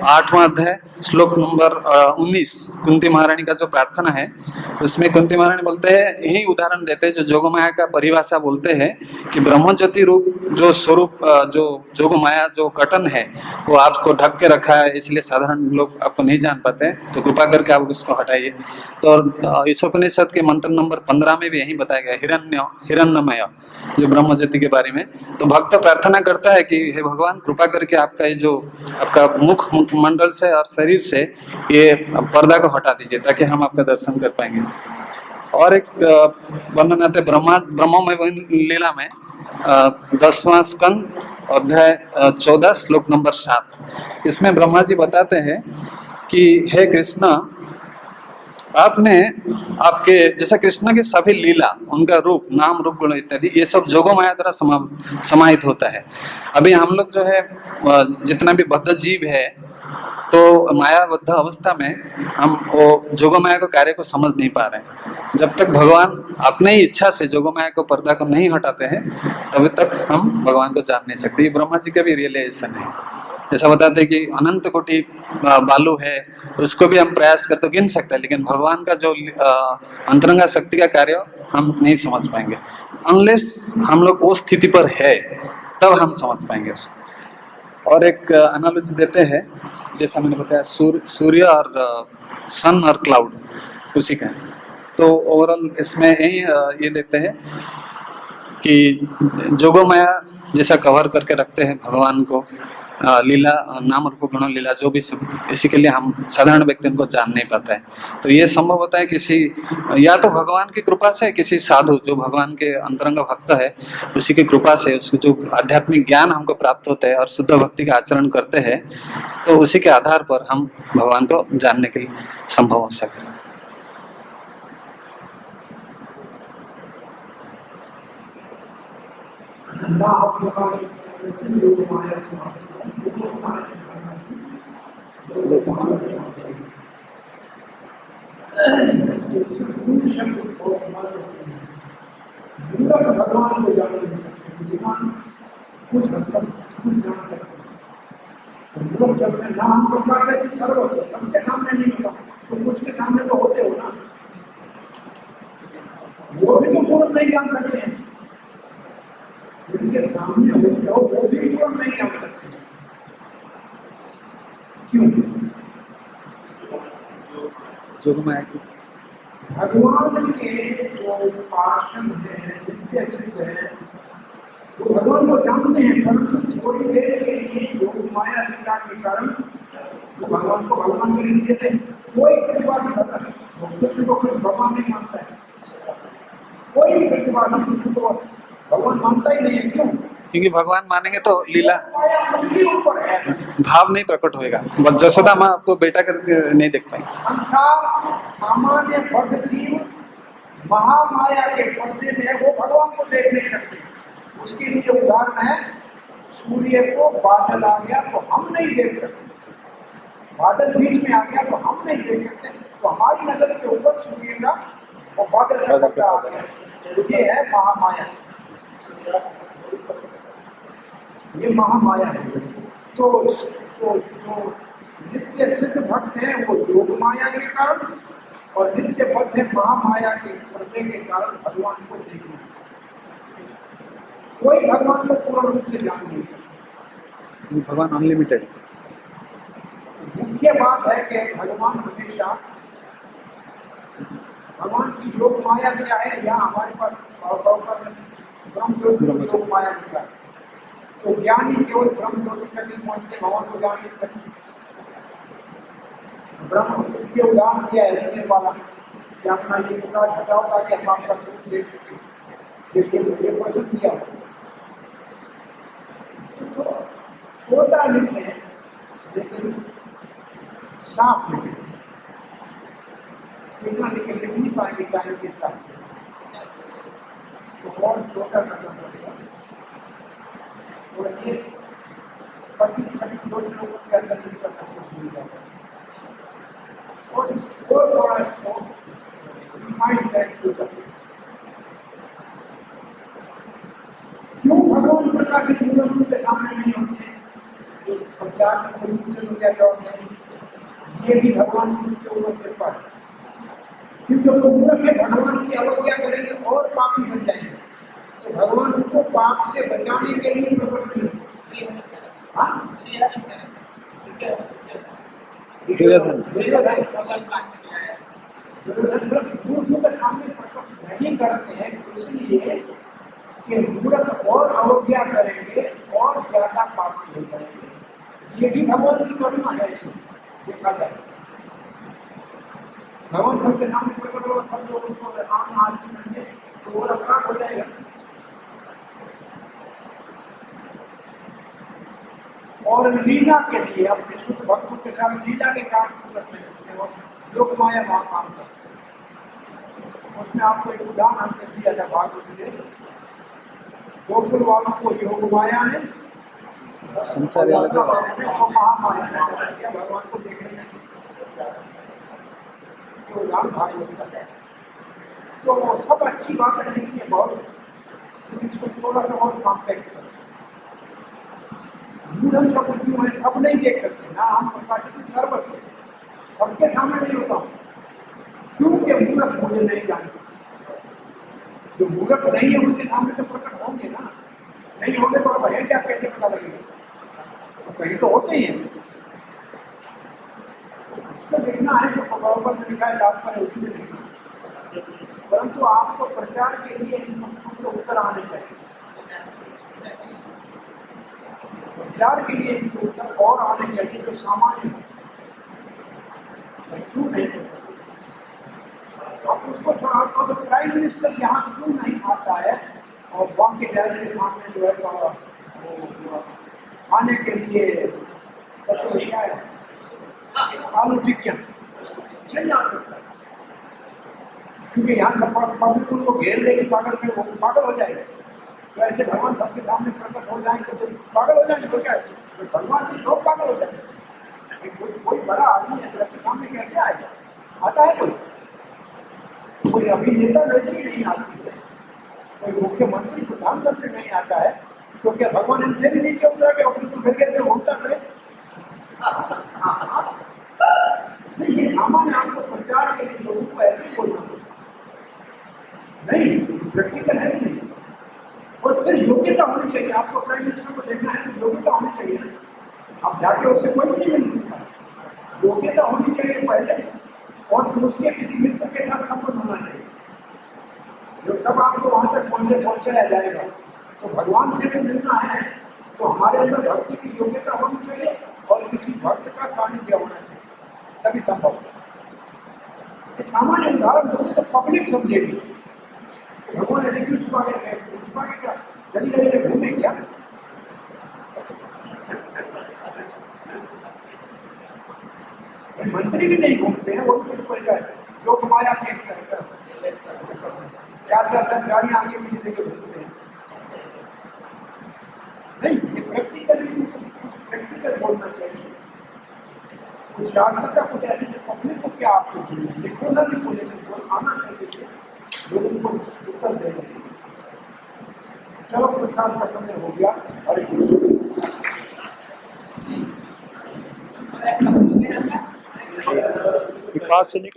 8वां अध्याय श्लोक नंबर 19 कुंती महारानी का जो प्रार्थना है, उसमें कुंती महारानी बोलते हैं, यही उदाहरण देते हैं जो जोगमाया का परिभाषा बोलते हैं कि ब्रह्म ज्योति रूप जो स्वरूप जो जोगमाया जो कटन है वो आपको ढक के रखा है, इसलिए साधारण लोग आपको नहीं जान पाते, तो कृपा करके आप उसको हटाइए। तो ईशोपनिषद के मंत्र नंबर 15 में भी यही बताया गया, हिरण्यमय जो ब्रह्म पद्धति के बारे में, तो भक्त प्रार्थना करता है कि हे भगवान कृपा करके आपका ये जो आपका मुख मंडल से और शरीर से ये पर्दा को हटा दीजिए ताकि हम आपका दर्शन कर पाएंगे। और एक वर्णन आते ब्रह्ममय लीला में 10वां स्कंद अध्याय 14 श्लोक नंबर 7, इसमें ब्रह्मा जी बताते हैं कि हे कृष्ण, आपने आपके जैसा कृष्ण के सभी लीला, उनका रूप, नाम, रूप, गुण इत्यादि ये सब जोगो माया द्वारा समाहित होता है। अभी हम लोग जो है जितना भी बद्ध जीव है तो मायाबद्ध अवस्था में हम वो जोगो माया को कार्य को समझ नहीं पा रहे हैं। जब तक भगवान अपने ही इच्छा से जोगो माया को पर्दा को नहीं हटाते हैं तभी तक हम भगवान को जान नहीं सकते। ये ब्रह्मा जी का भी रियलाइजेशन है। जैसा बताते हैं कि अनंत कोटि बालू है, उसको भी हम प्रयास कर तो गिन सकते हैं, लेकिन भगवान का जो अंतरंगा शक्ति का कार्य हम नहीं समझ पाएंगे। अनलेस हम लोग वो स्थिति पर है तब हम समझ पाएंगे उसको। और एक एनालॉजी देते हैं, जैसा मैंने बताया सूर्य और सन और क्लाउड उसी का। तो ओवरऑल इसमें यही ये देते हैं कि जोगो माया जैसा कवर करके रखते हैं भगवान को, लीला, नाम, रूप, गुण, लीला जो भी सब, इसी के लिए हम साधारण व्यक्ति उनको जान नहीं पाता है। तो ये संभव होता है किसी या तो भगवान की कृपा से, किसी साधु जो भगवान के अंतरंग भक्त है उसी की कृपा से उसको जो आध्यात्मिक ज्ञान हमको प्राप्त होता है और शुद्ध भक्ति का आचरण करते हैं, तो उसी के आधार पर हम भगवान को जानने के लिए संभव हो सकते हैं। भगवान को जान नहीं सकते, बुद्धिमान कुछ हद तक कुछ जान सकते। लोग जब ना हम प्रकार से सर्व सबके सामने नहीं होता तो कुछ के सामने तो होते हो ना, वो भी तो पूर्ण नहीं जान सकते हैं। जिनके सामने होते हो वो भी पूर्ण नहीं जान सकते। क्यों? जोगो माया की भगवान के जो पार्षद है, नित्य सिद्ध है, वो भगवान को जानते हैं, परंतु थोड़ी देर के लिए योग माया लीला के कारण वो भगवान को भगवान के लिए, जैसे कोई प्रतिभागी होता है वो कृष्ण को कृष्ण भगवान नहीं मानता है, कोई भी प्रतिभागी कृष्ण को भगवान मानता ही नहीं है। क्यों? क्योंकि भगवान मानेंगे तो लीला माया उनके ऊपर है, भाव नहीं प्रकट होएगा। बस जसोदा माँ आपको बेटा करके नहीं देख पाएंगे। संसार सामान्य बद्ध जीव महामाया के पर्दे में वो भगवान को देख नहीं सकते। उसके लिए उदाहरण है, सूर्य को बादल आ गया तो हम नहीं देख सकते, बादल बीच में आ गया तो हम नहीं देख सकते, तो हमारी नजर के ऊपर सूर्य का वो बादल का पर्दा आ गया। ये है महामाया, ये महामाया है। तो जो नित्य सिद्ध भक्त है वो योग माया के कारण, और नित्य भक्त है महामाया के पर्दे के कारण भगवान को देख नहीं सकते। कोई भगवान को पूर्ण रूप से जान नहीं सकता। भगवान अनलिमिटेड है। मुख्य बात है कि भगवान हमेशा, भगवान की योग माया क्या है, यहाँ हमारे पास ब्रह्म ज्योति योग माया क्या है। तो ज्ञानी केवल ब्रह्म ज्योति तक ही पहुंचते, भगवान को जान नहीं सकते। ब्रह्म उसके उदाहरण दिया है रहने वाला कि अपना ये प्रकाश हटाओ ताकि हम आपका सुख देख सकें, देखिए मुझे प्रश्न दिया। तो छोटा लिखे लेकिन साफ लिखे, इतना लिखे लिख नहीं पाएंगे टाइम के साथ, तो और छोटा करना पड़ेगा। और ये 25-26 लोगों के अंदर इसका सब कुछ मिल जाएगा। और इसको थोड़ा इसको रिफाइन करके सकते। क्यों भगवान प्रकाशित मूर्ति के सामने नहीं होते हैं? जो प्रचार में कोई पूछे तो क्या जवाब देंगे? ये भी भगवान की उनके ऊपर कृपा है, क्योंकि वो मूर्ख है, भगवान की अवज्ञा करेंगे और पापी बन जाएंगे। तो भगवान उनको पाप से बचाने के लिए प्रकट हुए। दुर्योधन मूर्खों के सामने प्रकट नहीं करते हैं, इसलिए कि मूर्ख और अवज्ञा करेंगे और ज्यादा पापी हो जाएंगे। ये भी भगवान की करुणा है, इसे देखा जाए। भगवान सबके नाम में प्रकट होगा, सब लोग उसको आम आदमी समझे तो वो अपराध हो जाएगा। और लीला के लिए अपने शुद्ध भक्तों के साथ लीला के काम करते हैं, लोक माया वहां काम करते हैं। उसमें आपको एक उदाहरण हमने दिया था भागवत से, गोकुल वालों को योग माया ने संसार महामाया ने भगवान को देखने में उदाहरण भागवत का है। तो सब अच्छी बात है, लेकिन ये बहुत, लेकिन इसको थोड़ा सा और कॉम्पैक्ट कर, मूढ़ शब्द क्यों है, सब नहीं देख सकते ना, हम प्रकाशित सर्व से सबके सामने नहीं होता हूँ, क्योंकि मूर्ख मुझे नहीं जानते। जो मूर्ख नहीं है उनके सामने तो प्रकट होंगे ना, नहीं होंगे तो अब है क्या, कैसे पता लगेगा? तो कहीं तो होते ही हैं। उसको देखना है तो भगवत ने लिखा है, तात्पर्य उसी में लिखना, परंतु आपको प्रचार के लिए इन प्रश्नों के उत्तर आने चाहिए। प्रचार के लिए इनके उत्तर और आने चाहिए जो सामान्य है। क्यों नहीं आप उसको छोड़ा, तो प्राइम मिनिस्टर यहाँ क्यों नहीं आता है और बम के जाने के सामने जो है वो खाने के लिए क्या है, आलू टिक्कियाँ नहीं आ सकता, क्योंकि यहाँ सब पब्लिक उनको घेर लेगी, पागल में वो पागल हो जाएगा। तो ऐसे भगवान सबके सामने प्रकट हो जाएंगे तो पागल हो जाएंगे, तो क्या है, तो भगवान के लोग पागल हो जाएंगे। कोई बड़ा आदमी है सबके सामने कैसे आएगा? आता है कोई अभिनेता नेत्री नहीं आती है, कोई मुख्यमंत्री प्रधानमंत्री नहीं आता है, तो क्या भगवान इनसे भी नीचे उतरा के अपने तो घर के घूमता करे? नहीं, ये सामान्य आपको प्रचार के लिए लोगों को ऐसे बोलना नहीं, प्रैक्टिकल है नहीं। और फिर योग्यता होनी चाहिए, आपको प्राइम मिनिस्टर को देखना है तो योग्यता होनी चाहिए ना, आप जाके उससे कोई भी नहीं मिल सकता, योग्यता होनी चाहिए पहले, और फिर उसके किसी मित्र के साथ संबंध होना चाहिए, जो तब आपको वहां तक पहुंचाया जाएगा। तो भगवान से भी मिलना है तो हमारे अंदर भक्ति की योग्यता होनी चाहिए और किसी भक्त का सानिध्य होना चाहिए, तभी संभव है। सामान्य उदाहरण दोगे तो पब्लिक समझेगी भगवान ऐसे क्यों छुपा के क्या गली गली में घूमे क्या? मंत्री भी नहीं घूमते हैं, वो भी कोई लोग माया के 4-10 गाड़ियां आगे पीछे लेके घूमते हैं। नहीं, ये प्रैक्टिकली कुछ प्रैक्टिकल बोलना चाहिए, कुछ शास्त्र का कुछ ऐसे पब्लिक को क्या आपको लिखो ना लिखो, लेकिन आना चाहिए लोगों को उत्तर देने के लिए। चलो प्रसाद का समय हो गया। हरे कृष्ण।